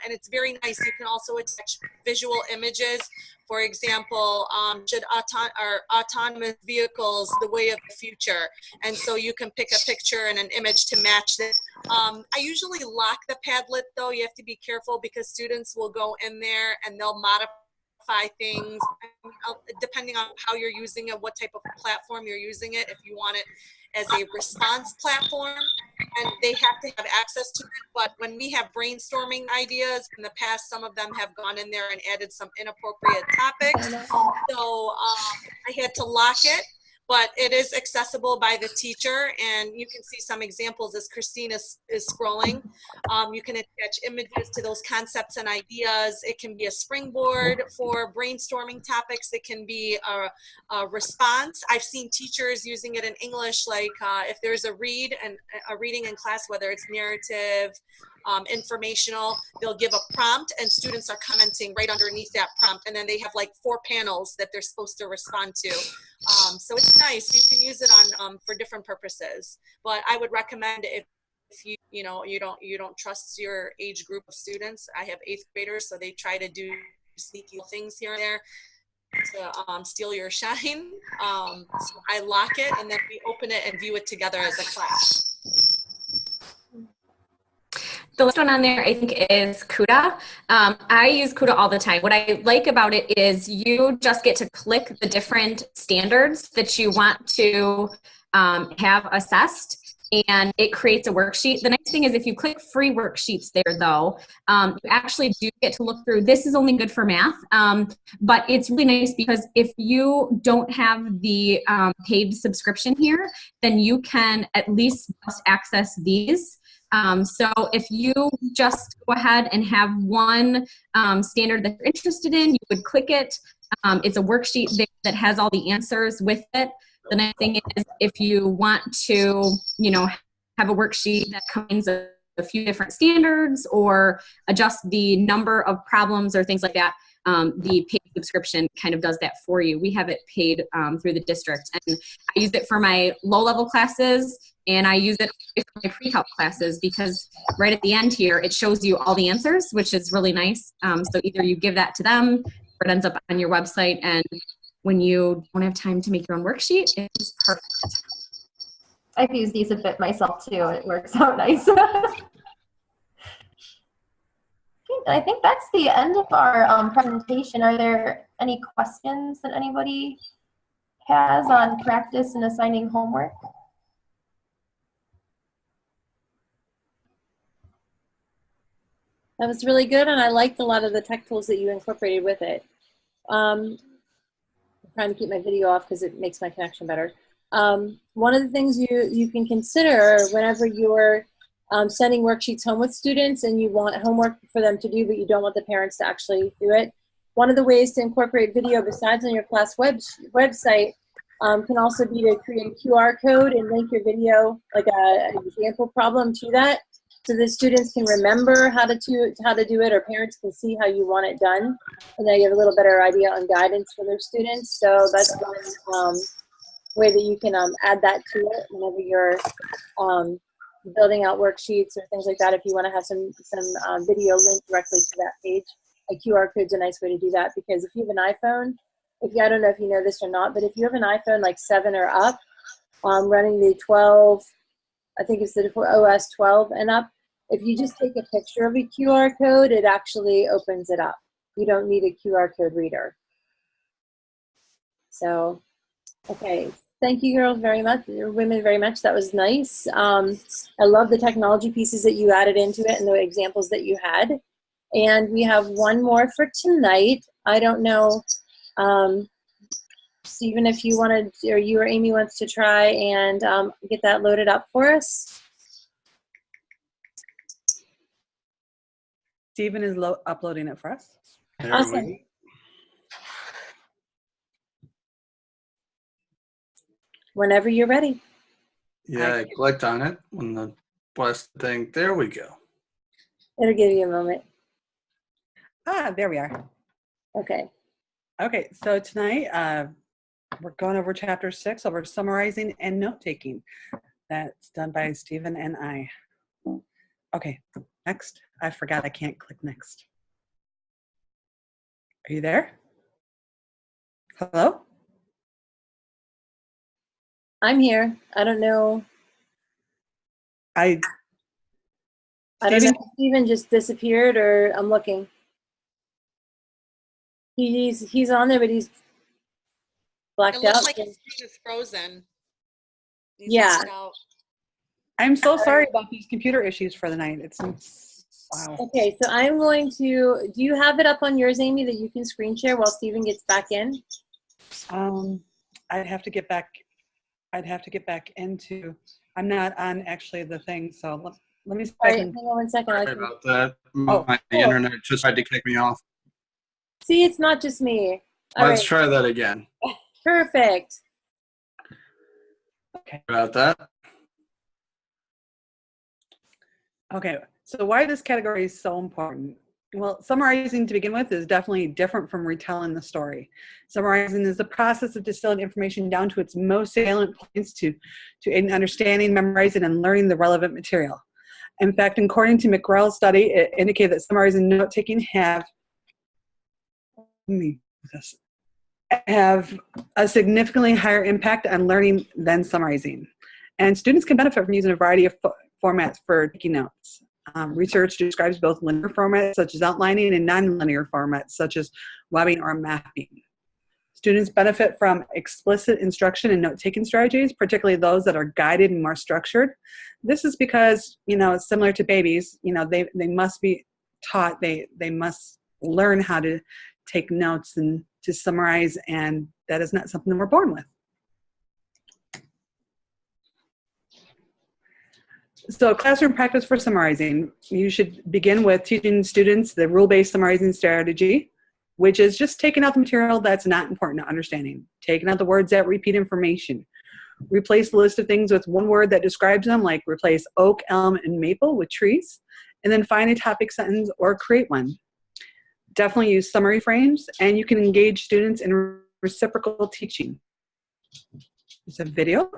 Speaker 8: and it's very nice. You can also attach visual images. For example, should autonomous vehicles the way of the future? And so you can pick a picture and an image to match that. I usually lock the Padlet though. You have to be careful because students will go in there and they'll modify things depending on how you're using it, what type of platform you're using it. If you want it as a response platform, and they have to have access to it. But when we have brainstorming ideas in the past, some of them have gone in there and added some inappropriate topics. So I had to lock it, but it is accessible by the teacher, and you can see some examples as Christine is scrolling. You can attach images to those concepts and ideas. It can be a springboard for brainstorming topics. It can be a response. I've seen teachers using it in English, like if there's a reading in class, whether it's narrative, informational, they'll give a prompt and students are commenting right underneath that prompt, and then they have like 4 panels that they're supposed to respond to. So it's nice. You can use it on for different purposes, but I would recommend if if you don't trust your age group of students. I have 8th graders, so they try to do sneaky things here and there to steal your shine. So I lock it, and then we open it and view it together as a class.
Speaker 7: The last one on there, I think, is CUDA. I use CUDA all the time. What I like about it is you just get to click the different standards that you want to have assessed, and it creates a worksheet. The nice thing is if you click free worksheets there, though, you actually do get to look through. This is only good for math, but it's really nice because if you don't have the paid subscription here, then you can at least just access these. So if you just go ahead and have one standard that you're interested in, you would click it. It's a worksheet that has all the answers with it. The next thing is if you want to, have a worksheet that combines a few different standards or adjust the number of problems or things like that, the paid subscription kind of does that for you. We have it paid through the district, and I use it for my low-level classes, and I use it for my pre-calc classes because right at the end here, it shows you all the answers, which is really nice. So either you give that to them or it ends up on your website, and when you don't have time to make your own worksheet, it's perfect.
Speaker 9: I've used these a bit myself too. It works out nice. I think that's the end of our presentation. Are there any questions that anybody has on practice and assigning homework?
Speaker 2: That was really good, and I liked a lot of the tech tools that you incorporated with it. I'm trying to keep my video off because it makes my connection better. One of the things you can consider whenever you're sending worksheets home with students and you want homework for them to do, but you don't want the parents to actually do it, one of the ways to incorporate video besides on your class website can also be to create a QR code and link your video, like an example problem, to that, so the students can remember how to do it, or parents can see how you want it done, and then you have a little better idea on guidance for their students. So that's one way that you can add that to it whenever you're building out worksheets or things like that. If you want to have some video linked directly to that page, a QR code's a nice way to do that, because if you have an iPhone, I don't know if you know this or not, but if you have an iPhone like 7 or up, running the 12, I think it's the OS 12 and up, if you just take a picture of a QR code, it actually opens it up. You don't need a QR code reader. So, okay. Thank you, girls, very much, women, very much. That was nice. I love the technology pieces that you added into it and the examples that you had. And we have one more for tonight. I don't know, Stephen, if you wanted, or you or Amy wants to try and get that loaded up for us.
Speaker 1: Stephen is uploading it for us.
Speaker 2: Awesome. Whenever you're ready.
Speaker 6: Yeah, I clicked on it when the blessed thing. There we go.
Speaker 2: It'll give you a moment.
Speaker 1: Ah, there we are.
Speaker 2: Okay.
Speaker 1: Okay, so tonight we're going over chapter 6 over summarizing and note-taking. That's done by Stephen and I. Okay, next. I forgot I can't click next. Are you there? Hello?
Speaker 2: I'm here. I don't know.
Speaker 1: I
Speaker 2: don't know if Stephen just disappeared, or I'm looking. He's on there, but he's blacked out.
Speaker 8: It looks like his screen is frozen.
Speaker 2: Yeah.
Speaker 1: I'm so sorry about these computer issues for the night. It's wow.
Speaker 2: Okay, so I'm going to, do you have it up on yours, Amy, that you can screen share while Stephen gets back in?
Speaker 1: I'd have to get back into, I'm not on actually the thing, so let me see.
Speaker 2: All right, hang on 1 second.
Speaker 6: Sorry about that. My internet just tried to kick me off.
Speaker 2: See, it's not just me.
Speaker 6: Let's try that again.
Speaker 2: Perfect.
Speaker 1: Okay.
Speaker 6: About that.
Speaker 1: Okay, so why this category is so important? Well, summarizing to begin with is definitely different from retelling the story. Summarizing is the process of distilling information down to its most salient points to aid in understanding, memorizing, and learning the relevant material. In fact, according to McGrail's study, it indicated that summarizing and note-taking have a significantly higher impact on learning than summarizing. And students can benefit from using a variety of formats for taking notes. Research describes both linear formats, such as outlining, and nonlinear formats, such as webbing or mapping. Students benefit from explicit instruction and note-taking strategies, particularly those that are guided and more structured. This is because, similar to babies, they must be taught, they must learn how to take notes and to summarize, and that is not something we're born with. So classroom practice for summarizing. You should begin with teaching students the rule-based summarizing strategy, which is just taking out the material that's not important to understanding, taking out the words that repeat information. Replace the list of things with one word that describes them, like replace oak, elm, and maple with trees, and then find a topic sentence or create one. Definitely use summary frames, and you can engage students in reciprocal teaching. There's a video.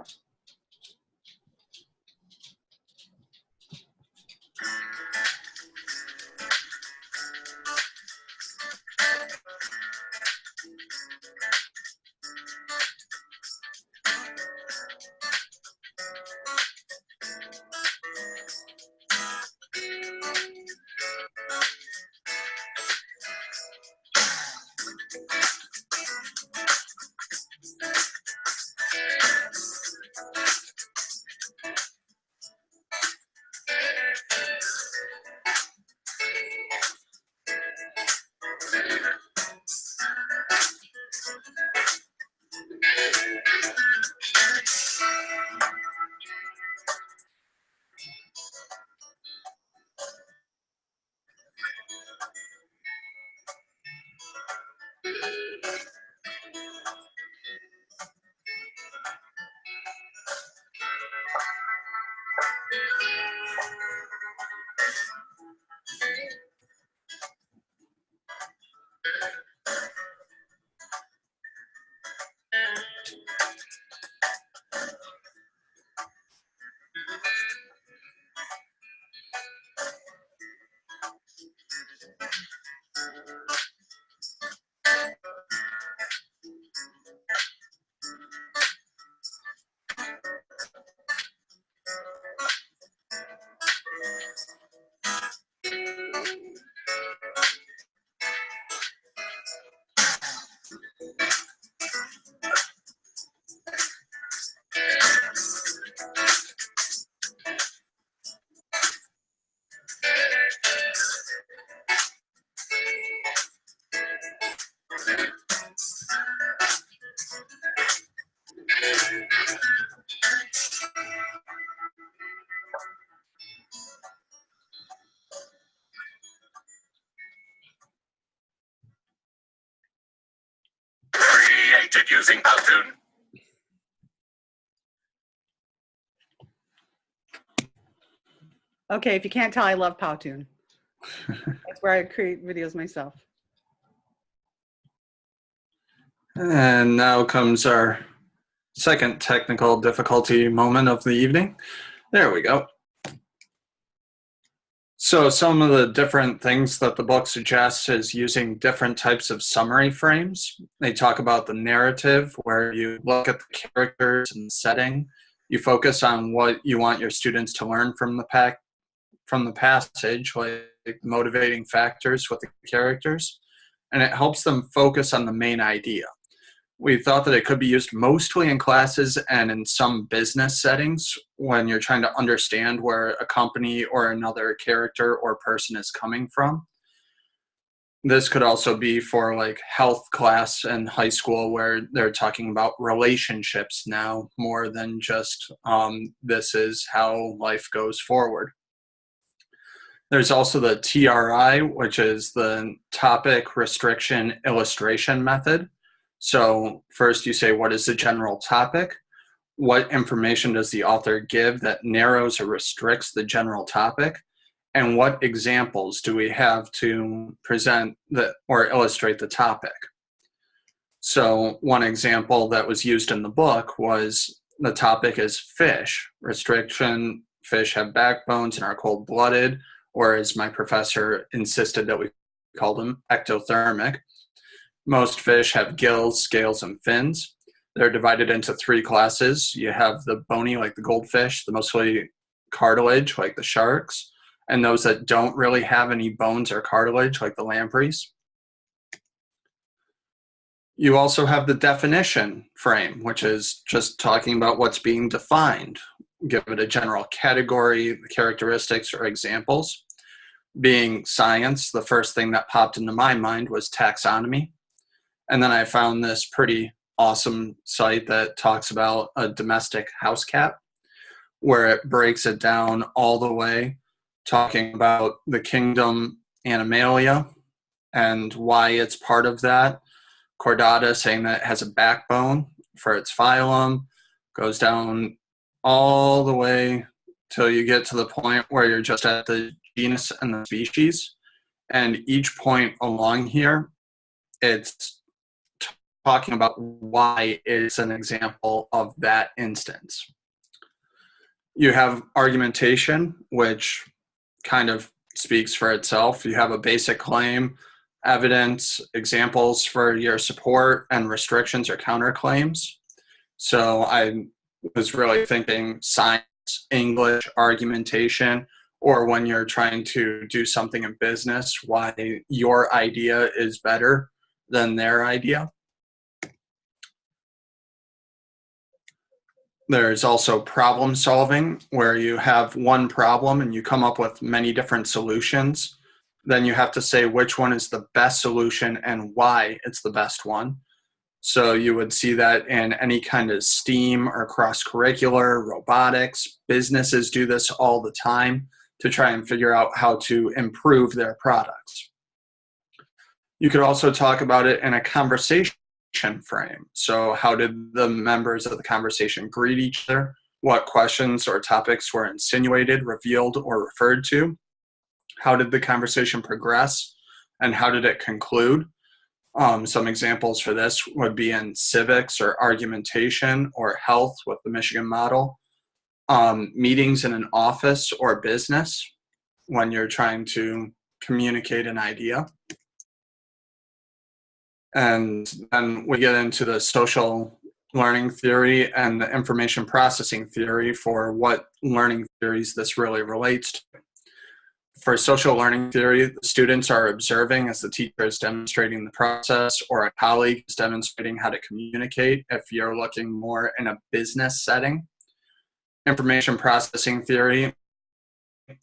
Speaker 10: Created using Powtoon.
Speaker 1: Okay, if you can't tell, I love Powtoon. That's where I create videos myself.
Speaker 6: And now comes our second technical difficulty moment of the evening. There we go. So some of the different things that the book suggests is using different types of summary frames. They talk about the narrative, where you look at the characters and the setting. You focus on what you want your students to learn from the passage, like motivating factors with the characters, and it helps them focus on the main idea. We thought that it could be used mostly in classes and in some business settings when you're trying to understand where a company or another character or person is coming from. This could also be for like health class in high school, where they're talking about relationships now more than just this is how life goes forward. There's also the TRI, which is the topic restriction illustration method. So first you say, what is the general topic? What information does the author give that narrows or restricts the general topic? And what examples do we have to present or illustrate the topic? So one example that was used in the book was the topic is fish. Restriction fish have backbones and are cold-blooded, or as my professor insisted that we call them, ectothermic. Most fish have gills, scales, and fins. They're divided into three classes. You have the bony, like the goldfish, the mostly cartilage, like the sharks, and those that don't really have any bones or cartilage, like the lampreys. You also have the definition frame, which is just talking about what's being defined. Give it a general category, characteristics, or examples. Being science, the first thing that popped into my mind was taxonomy. And then I found this pretty awesome site that talks about a domestic house cat, where it breaks it down all the way, talking about the kingdom Animalia and why it's part of that. Chordata saying that it has a backbone for its phylum, goes down all the way till you get to the point where you're just at the genus and the species. And each point along here, it's talking about why it's an example of that instance. You have argumentation, which kind of speaks for itself. You have a basic claim, evidence, examples for your support, and restrictions or counterclaims. So I was really thinking science, English, argumentation, or when you're trying to do something in business, why your idea is better than their idea. There's also problem solving, where you have one problem and you come up with many different solutions. Then you have to say which one is the best solution and why it's the best one. So you would see that in any kind of STEAM or cross-curricular, robotics. Businesses do this all the time to try and figure out how to improve their products. You could also talk about it in a conversation frame. So how did the members of the conversation greet each other? What questions or topics were insinuated, revealed, or referred to? How did the conversation progress? And how did it conclude? Some examples for this would be in civics or argumentation or health with the Michigan model. Meetings in an office or business when you're trying to communicate an idea. And then we get into the social learning theory and the information processing theory for what learning theories this really relates to. For social learning theory, the students are observing as the teacher is demonstrating the process, or a colleague is demonstrating how to communicate if you're looking more in a business setting. Information processing theory,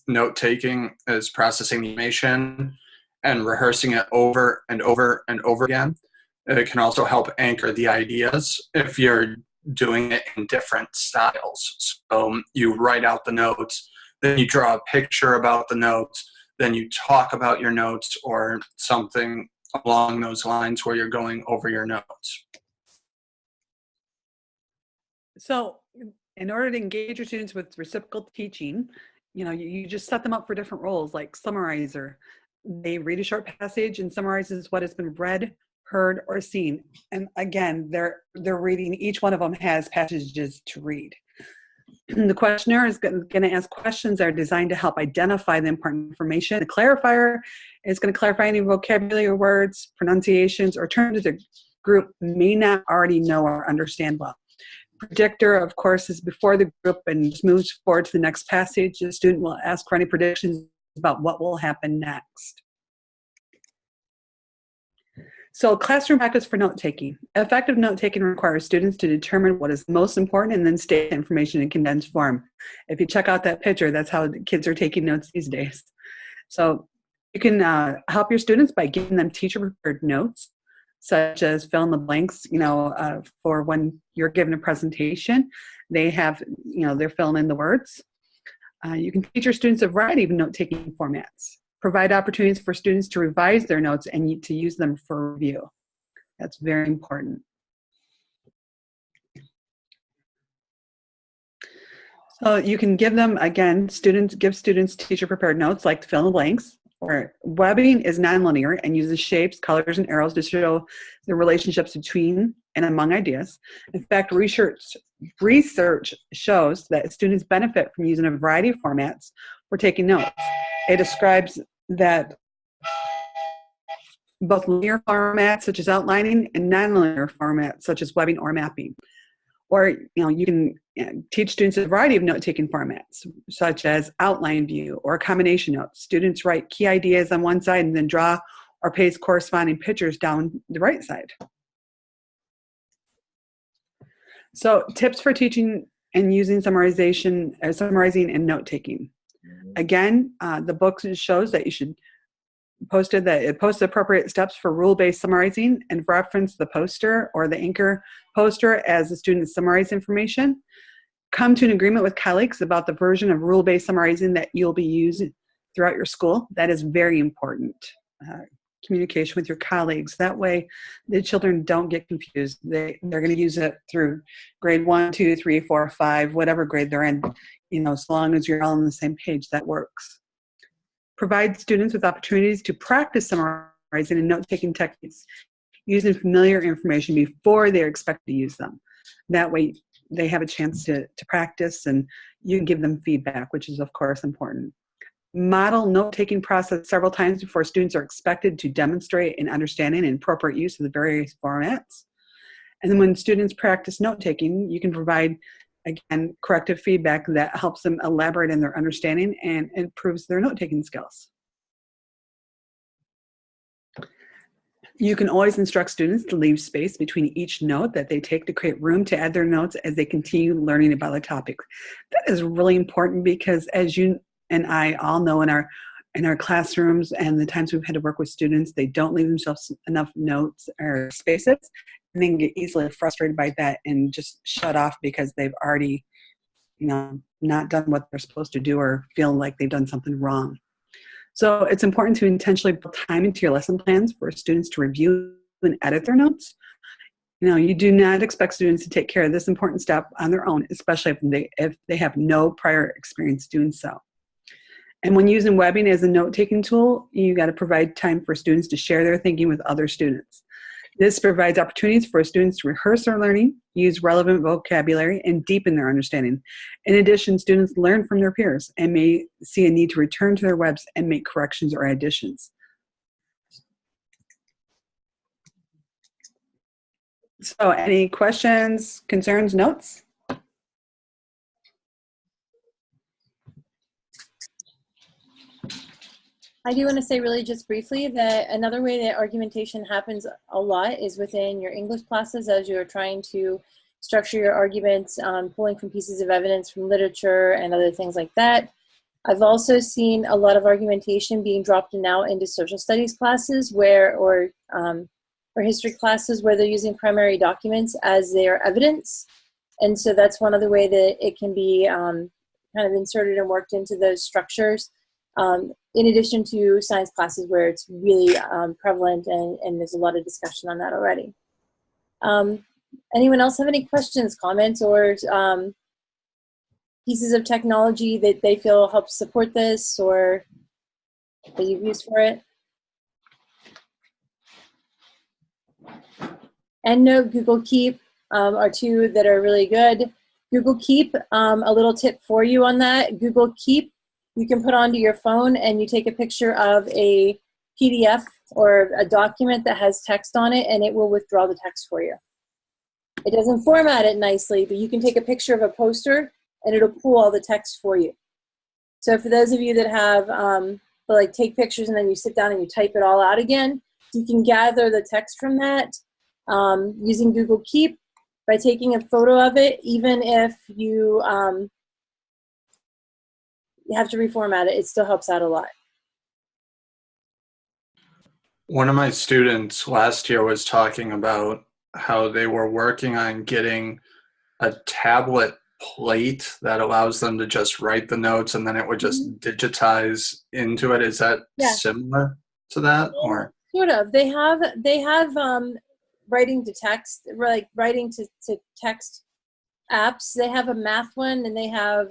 Speaker 6: note-taking is processing the information and rehearsing it over and over and over again. It can also help anchor the ideas if you're doing it in different styles. So you write out the notes, then you draw a picture about the notes, then you talk about your notes or something along those lines where you're going over your notes.
Speaker 1: So in order to engage your students with reciprocal teaching, you just set them up for different roles, like summarizer. They read a short passage and summarizes what has been read, heard, or seen. And again, they're reading, each one of them has passages to read. The questionnaire is going to ask questions that are designed to help identify the important information. The clarifier is going to clarify any vocabulary words, pronunciations, or terms the group may not already know or understand well. Predictor, of course, is before the group and just moves forward to the next passage. The student will ask for any predictions about what will happen next. So classroom practice for note-taking. Effective note-taking requires students to determine what is most important and then state the information in condensed form. If you check out that picture, that's how the kids are taking notes these days. So you can help your students by giving them teacher-prepared notes, such as fill in the blanks, for when you're given a presentation. They have, they're filling in the words. You can teach your students a variety of note-taking formats. Provide opportunities for students to revise their notes and to use them for review. That's very important. So you can give them, again, give students teacher-prepared notes like fill in the blanks. Or webbing is nonlinear and uses shapes, colors, and arrows to show the relationships between and among ideas. In fact, research research shows that students benefit from using a variety of formats for taking notes. It describes that both linear formats such as outlining and nonlinear formats such as webbing or mapping. Or you can teach students a variety of note-taking formats such as outline view or combination notes. Students write key ideas on one side and then draw or paste corresponding pictures down the right side. So tips for teaching and using summarizing and note-taking. Again, the book shows that you should it posts appropriate steps for rule-based summarizing and reference the poster or the anchor poster as the students summarize information. Come to an agreement with colleagues about the version of rule-based summarizing that you'll be using throughout your school. That is very important. Communication with your colleagues. That way the children don't get confused. They're going to use it through grade 1, 2, 3, 4, 5, whatever grade they're in. As long as you're all on the same page, that works. Provide students with opportunities to practice summarizing and note-taking techniques using familiar information before they're expected to use them. That way they have a chance to practice and you can give them feedback, which is of course important. Model note-taking process several times before students are expected to demonstrate an understanding and appropriate use of the various formats. And then when students practice note-taking, you can provide, again, corrective feedback that helps them elaborate in their understanding and improves their note-taking skills. You can always instruct students to leave space between each note that they take to create room to add their notes as they continue learning about the topic. That is really important because, as you and I all know, in our classrooms and the times we've had to work with students, they don't leave themselves enough notes or spaces, and then get easily frustrated by that and just shut off because they've already, not done what they're supposed to do or feel like they've done something wrong. So it's important to intentionally put time into your lesson plans for students to review and edit their notes. You do not expect students to take care of this important step on their own, especially if they have no prior experience doing so. And when using webbing as a note-taking tool, you got to provide time for students to share their thinking with other students. This provides opportunities for students to rehearse their learning, use relevant vocabulary, and deepen their understanding. In addition, students learn from their peers and may see a need to return to their webs and make corrections or additions. So any questions, concerns, notes?
Speaker 2: I do want to say really just briefly that another way that argumentation happens a lot is within your English classes as you're trying to structure your arguments, pulling from pieces of evidence from literature and other things like that. I've also seen a lot of argumentation being dropped now into social studies classes or history classes where they're using primary documents as their evidence. And so that's one other way that it can be kind of inserted and worked into those structures. In addition to science classes where it's really prevalent and there's a lot of discussion on that already. Anyone else have any questions, comments, or pieces of technology that they feel helps support this or that you've used for it? EndNote, Google Keep are two that are really good. Google Keep, a little tip for you on that. Google Keep, you can put onto your phone and you take a picture of a PDF or a document that has text on it and it will withdraw the text for you. It doesn't format it nicely, but you can take a picture of a poster and it'll pull all the text for you. So for those of you that have, like take pictures and then you sit down and you type it all out again, you can gather the text from that using Google Keep by taking a photo of it, even if you have to reformat it, it still helps out a lot.
Speaker 6: One of my students last year was talking about how they were working on getting a tablet plate that allows them to just write the notes and then it would just digitize into it. Is that similar to that? Or
Speaker 2: sort of. They have writing to text, like writing to text apps. They have a math one and they have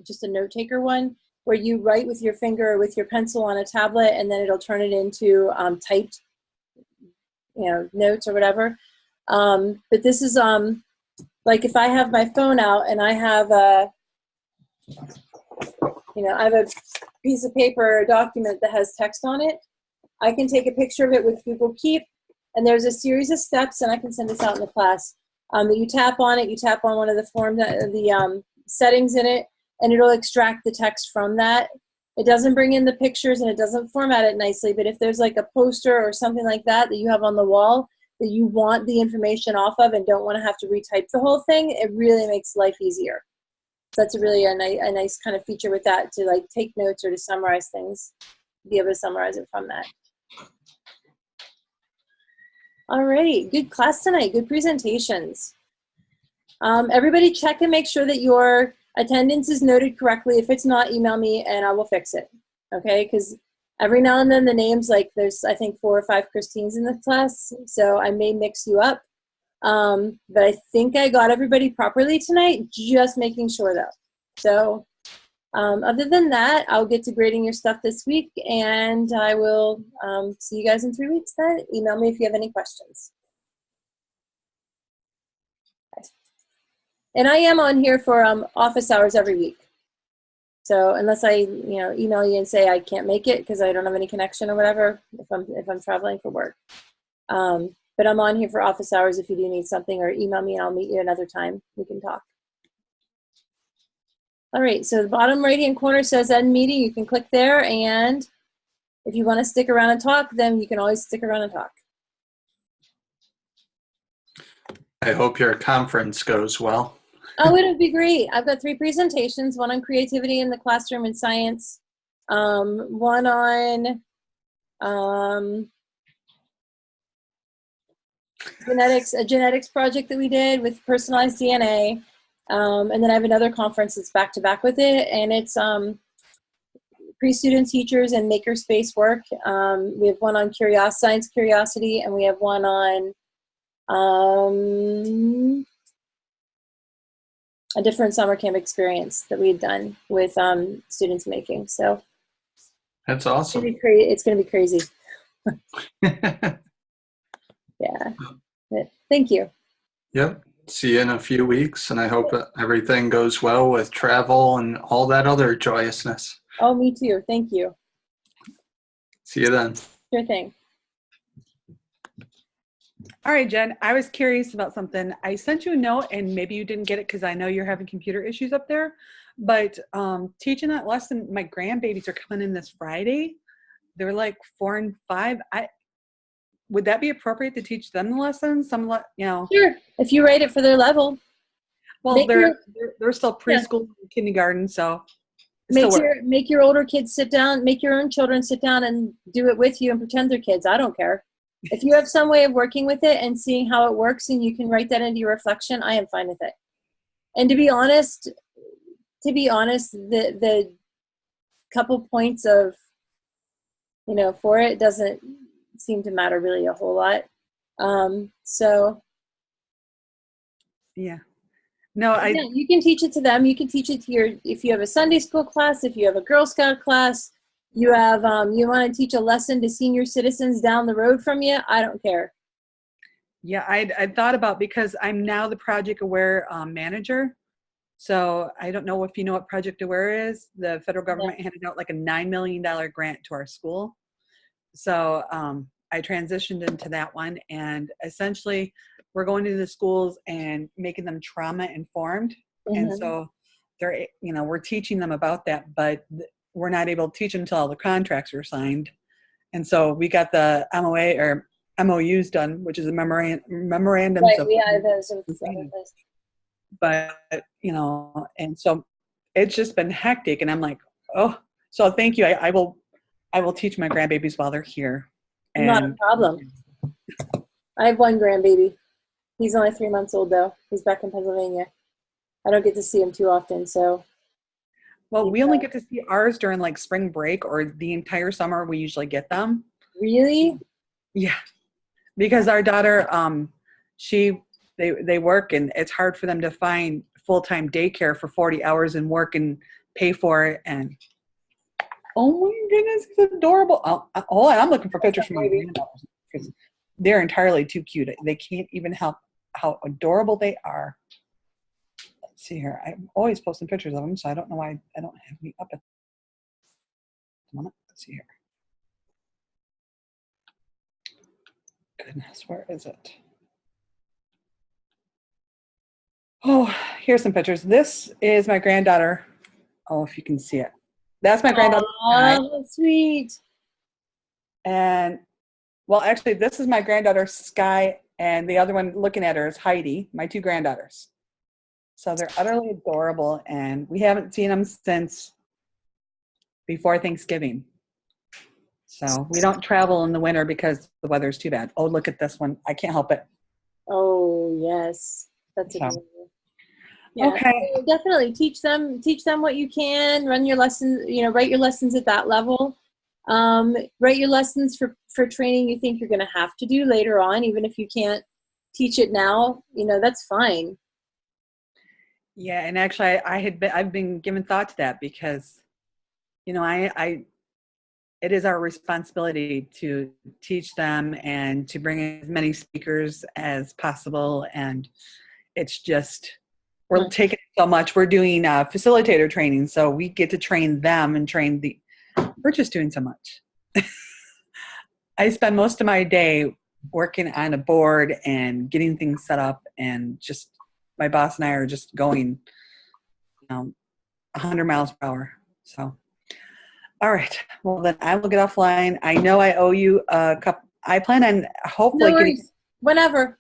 Speaker 2: just a note taker one where you write with your finger or with your pencil on a tablet and then it'll turn it into typed notes or whatever. But this is like if I have my phone out and I have I have a piece of paper or document that has text on it, I can take a picture of it with Google Keep, and there's a series of steps, and I can send this out in the class. That you tap on it, you tap on one of the settings in it, and it'll extract the text from that. It doesn't bring in the pictures and it doesn't format it nicely, but if there's like a poster or something like that that you have on the wall that you want the information off of and don't want to have to retype the whole thing, it really makes life easier. So that's really a nice kind of feature with that, to like take notes or to summarize things, be able to summarize it from that. Alrighty, good class tonight, good presentations. Everybody check and make sure that your attendance is noted correctly. If it's not, email me and I will fix it, okay? Because every now and then the names, like there's I think 4 or 5 Christines in the class, so I may mix you up. But I think I got everybody properly tonight, just making sure though. So other than that, I'll get to grading your stuff this week, and I will see you guys in 3 weeks then. Email me if you have any questions. And I am on here for office hours every week. So unless I email you and say I can't make it because I don't have any connection or whatever, if I'm traveling for work. But I'm on here for office hours if you do need something, or email me and I'll meet you another time. We can talk. All right, so the bottom right-hand corner says end meeting. You can click there, and if you want to stick around and talk, then you can always stick around and talk.
Speaker 6: I hope your conference goes well.
Speaker 2: Oh, it'll be great. I've got 3 presentations, one on creativity in the classroom and science, one on genetics, a genetics project that we did with personalized DNA, and then I have another conference that's back-to-back with it, and it's pre-student teachers and makerspace work. We have one on science curiosity, and we have one on a different summer camp experience that we had done with students making. So
Speaker 6: that's awesome.
Speaker 2: It's going to be crazy. Yeah. Thank you.
Speaker 6: Yep. See you in a few weeks, and I hope that everything goes well with travel and all that other joyousness.
Speaker 2: Oh, me too. Thank you.
Speaker 6: See you then.
Speaker 2: Sure thing.
Speaker 1: All right, Jen, I was curious about something. I sent you a note, and maybe you didn't get it because I know you're having computer issues up there, but teaching that lesson, my grandbabies are coming in this Friday. They're like 4 and 5. Would that be appropriate to teach them the lesson?
Speaker 2: Sure, if you rate it for their level.
Speaker 1: Well, they're still preschool and kindergarten, so
Speaker 2: make your older kids sit down, make your own children sit down and do it with you and pretend they're kids. I don't care. If you have some way of working with it and seeing how it works and you can write that into your reflection, I am fine with it. And to be honest, the couple points of, for it doesn't seem to matter really a whole lot. So
Speaker 1: yeah. No,
Speaker 2: you can teach it to them. You can teach it to if you have a Sunday school class, if you have a Girl Scout class, you have, you want to teach a lesson to senior citizens down the road from you, I don't care.
Speaker 1: Yeah, I thought about, because I'm now the Project Aware manager. So I don't know if you know what Project Aware is. The federal government handed out like a $9 million grant to our school. So I transitioned into that one, and essentially we're going to the schools and making them trauma informed. Mm-hmm. And so we're teaching them about that, but we're not able to teach them until all the contracts are signed. And so we got the MOA or MOUs done, which is a memorandums of.
Speaker 2: Right, yeah, those.
Speaker 1: But, and so it's just been hectic, and I'm like, oh, so thank you. I will teach my grandbabies while they're here. And
Speaker 2: not a problem. I have one grandbaby. He's only 3 months old though. He's back in Pennsylvania. I don't get to see him too often, so.
Speaker 1: Well, we only get to see ours during like spring break, or the entire summer we usually get them.
Speaker 2: Really?
Speaker 1: Yeah. Because our daughter, they work, and it's hard for them to find full-time daycare for 40 hours and work and pay for it. And oh my goodness, it's adorable. Oh, I'm looking for pictures from my granddaughters because they're entirely too cute. They can't even help how adorable they are. Let's see here. I'm always posting pictures of them, so I don't know why I don't have me up at the moment. Let's see here. Goodness, where is it? Oh, here's some pictures. This is my granddaughter. Oh, if you can see it. That's my granddaughter.
Speaker 2: Oh, that's sweet.
Speaker 1: And, well, actually, this is my granddaughter, Sky, and the other one looking at her is Heidi, my two granddaughters. So they're utterly adorable, and we haven't seen them since before Thanksgiving. So we don't travel in the winter because the weather's too bad. Oh, look at this one. I can't help it.
Speaker 2: Oh, yes. That's
Speaker 1: So,
Speaker 2: adorable. Yeah,
Speaker 1: okay.
Speaker 2: so definitely teach them what you can, run your lessons, write your lessons at that level. Write your lessons for training you think you're going to have to do later on, even if you can't teach it now, that's fine.
Speaker 1: Yeah, and actually I've been given thought to that because, it is our responsibility to teach them and to bring in as many speakers as possible. And it's just, we're taking so much. We're doing facilitator training, so we get to train them and we're just doing so much. I spend most of my day working on a board and getting things set up, and just my boss and I are just going 100 miles per hour. So, all right. Well, then I will get offline. I know I owe you a couple. I plan on hopefully
Speaker 2: No
Speaker 1: getting.
Speaker 2: worries. Whenever.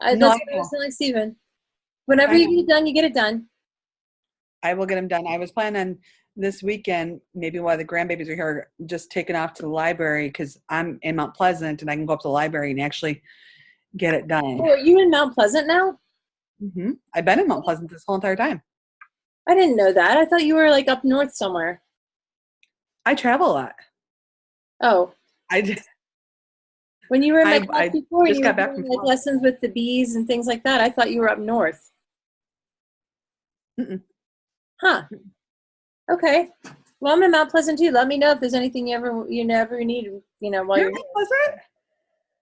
Speaker 2: That's
Speaker 1: No,
Speaker 2: what I was telling Steven. Whenever you get it done, you get it done.
Speaker 1: I will get them done. I was planning on this weekend, maybe while the grandbabies are here, just taking off to the library because I'm in Mount Pleasant and I can go up to the library and actually get it done.
Speaker 2: Oh, are you in Mount Pleasant now?
Speaker 1: Mm-hmm. I've been in Mount Pleasant this whole entire time.
Speaker 2: I didn't know that. I thought you were like up north somewhere.
Speaker 1: I travel a lot.
Speaker 2: Oh.
Speaker 1: I did.
Speaker 2: When you were in my class before,
Speaker 1: just
Speaker 2: you
Speaker 1: got
Speaker 2: were
Speaker 1: back
Speaker 2: doing
Speaker 1: from
Speaker 2: like lessons with the bees and things like that. I thought you were up north.
Speaker 1: Mm-mm.
Speaker 2: Huh. Okay. Well, I'm in Mount Pleasant too. Let me know if there's anything you never need, while you're
Speaker 1: in Mount Pleasant?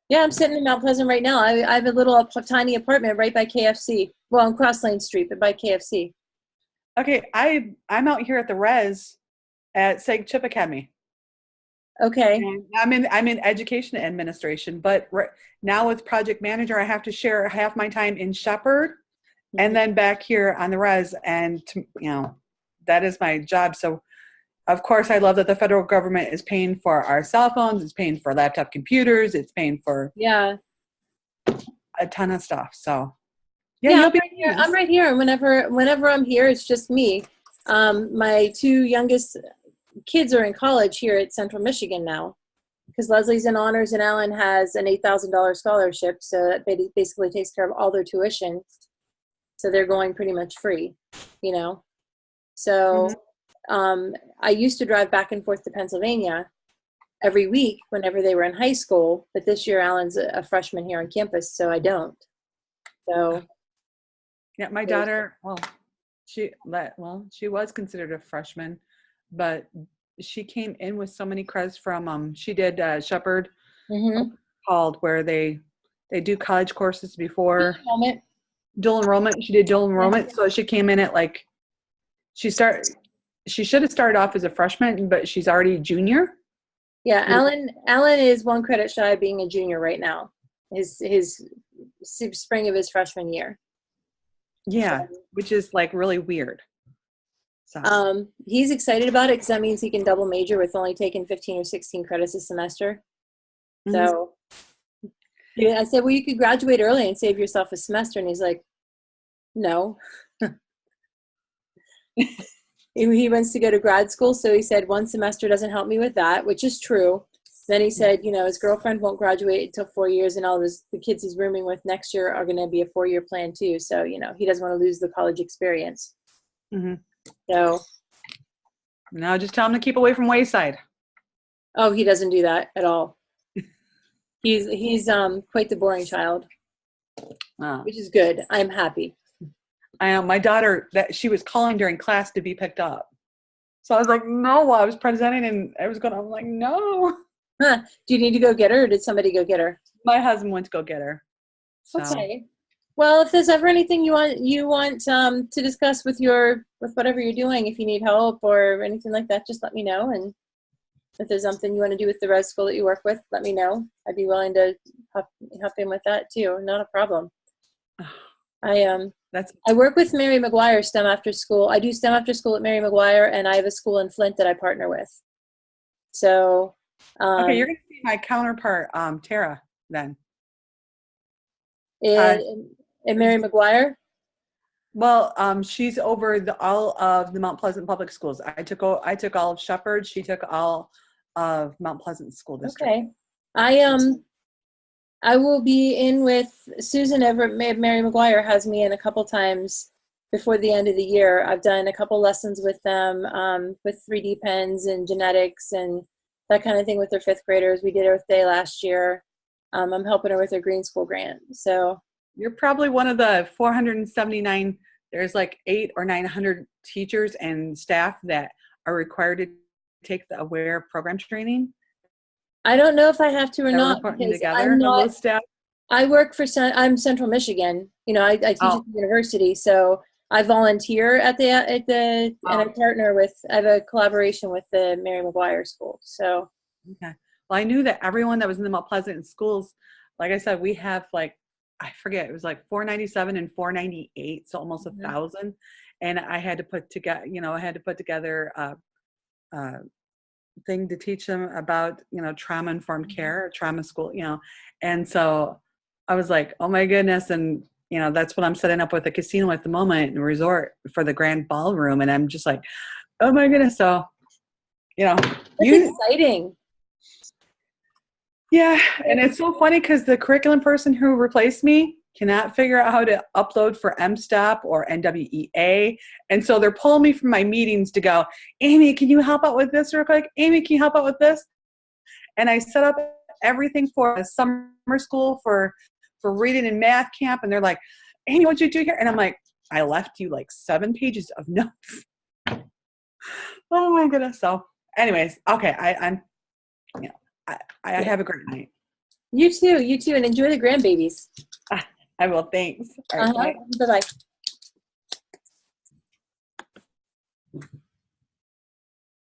Speaker 2: Yeah, I'm sitting in Mount Pleasant right now. I have a little tiny apartment right by KFC. Well, on Cross Lane Street, but by KFC.
Speaker 1: Okay, I'm out here at the res at Seg Chip Academy.
Speaker 2: Okay.
Speaker 1: And I'm in education administration, but now with project manager, I have to share half my time in Shepherd and then back here on the res, and that is my job. So of course I love that the federal government is paying for our cell phones, it's paying for laptop computers, it's paying for a ton of stuff. So
Speaker 2: yeah, I'm right here. And whenever I'm here, it's just me. My two youngest kids are in college here at Central Michigan now, because Leslie's in honors and Alan has an $8,000 scholarship, so that basically takes care of all their tuition. So they're going pretty much free, So I used to drive back and forth to Pennsylvania every week whenever they were in high school, but this year Alan's a freshman here on campus, so I don't. So
Speaker 1: yeah, my daughter, she was considered a freshman, but she came in with so many credits from she did Shepherd called where they do college courses before dual enrollment. She did dual enrollment, so she came in at she should have started off as a freshman, but she's already junior.
Speaker 2: Yeah, Alan is one credit shy of being a junior right now. His spring of his freshman year.
Speaker 1: Yeah, which is really weird. So.
Speaker 2: He's excited about it because that means he can double major with only taking 15 or 16 credits a semester. So I said, well, you could graduate early and save yourself a semester. And he's like, no. He wants to go to grad school. So he said, one semester doesn't help me with that, which is true. Then he said, his girlfriend won't graduate until 4 years, and all the kids he's rooming with next year are going to be a 4-year plan too. So, he doesn't want to lose the college experience. So.
Speaker 1: No, just tell him to keep away from Wayside.
Speaker 2: Oh, he doesn't do that at all. He's quite the boring child, which is good. I'm happy.
Speaker 1: I know my daughter, that she was calling during class to be picked up. So I was like, no, I was presenting and I was I'm like, no.
Speaker 2: Huh. Do you need to go get her, or did somebody go get her?
Speaker 1: My husband went to go get her. So.
Speaker 2: Okay. Well, if there's ever anything you want to discuss with whatever you're doing, if you need help or anything like that, just let me know. And if there's something you want to do with the res school that you work with, let me know. I'd be willing to help in with that too. Not a problem. I work with Mary McGuire STEM after school. I do STEM after school at Mary McGuire, and I have a school in Flint that I partner with. So
Speaker 1: okay, you're gonna see my counterpart, Tara, then.
Speaker 2: In Mary McGuire?
Speaker 1: Well, she's over all of the Mount Pleasant Public Schools. I took all of Shepherd. She took all of Mount Pleasant School District.
Speaker 2: Okay. I will be in with Susan over at Mary McGuire. Has me in a couple times before the end of the year. I've done a couple lessons with them with 3D pens and genetics and that kind of thing with their 5th graders. We did Earth Day last year. I'm helping her with her green school grant. So
Speaker 1: you're probably one of the 479. There's like 800 or 900 teachers and staff that are required to take the AWARE program training.
Speaker 2: I don't know if I have to or not. I work for I'm Central Michigan. I teach at the university, so I volunteer at the and I partner with. I have a collaboration with the Mary McGuire School. So
Speaker 1: okay. Well, I knew that everyone that was in the Mount Pleasant schools, like I said, we have like, I forget, it was like 497 and 498, so almost 1,000. And I had to put together, a thing to teach them about, trauma-informed care, trauma school, And so I was like, oh my goodness. And, that's what I'm setting up with a casino at the moment and resort for the grand ballroom. And I'm just like, oh my goodness. So,
Speaker 2: that's exciting.
Speaker 1: Yeah, and it's so funny because the curriculum person who replaced me cannot figure out how to upload for MSTOP or NWEA. And so they're pulling me from my meetings to go, Amy, can you help out with this real quick? Amy, can you help out with this? And I set up everything for a summer school for reading and math camp. And they're like, Amy, what'd you do here? And I'm like, I left you like 7 pages of notes. Oh my goodness. So anyways, okay, I have a great night.
Speaker 2: You too, and enjoy the grandbabies.
Speaker 1: I will, thanks. All right,
Speaker 2: bye-bye.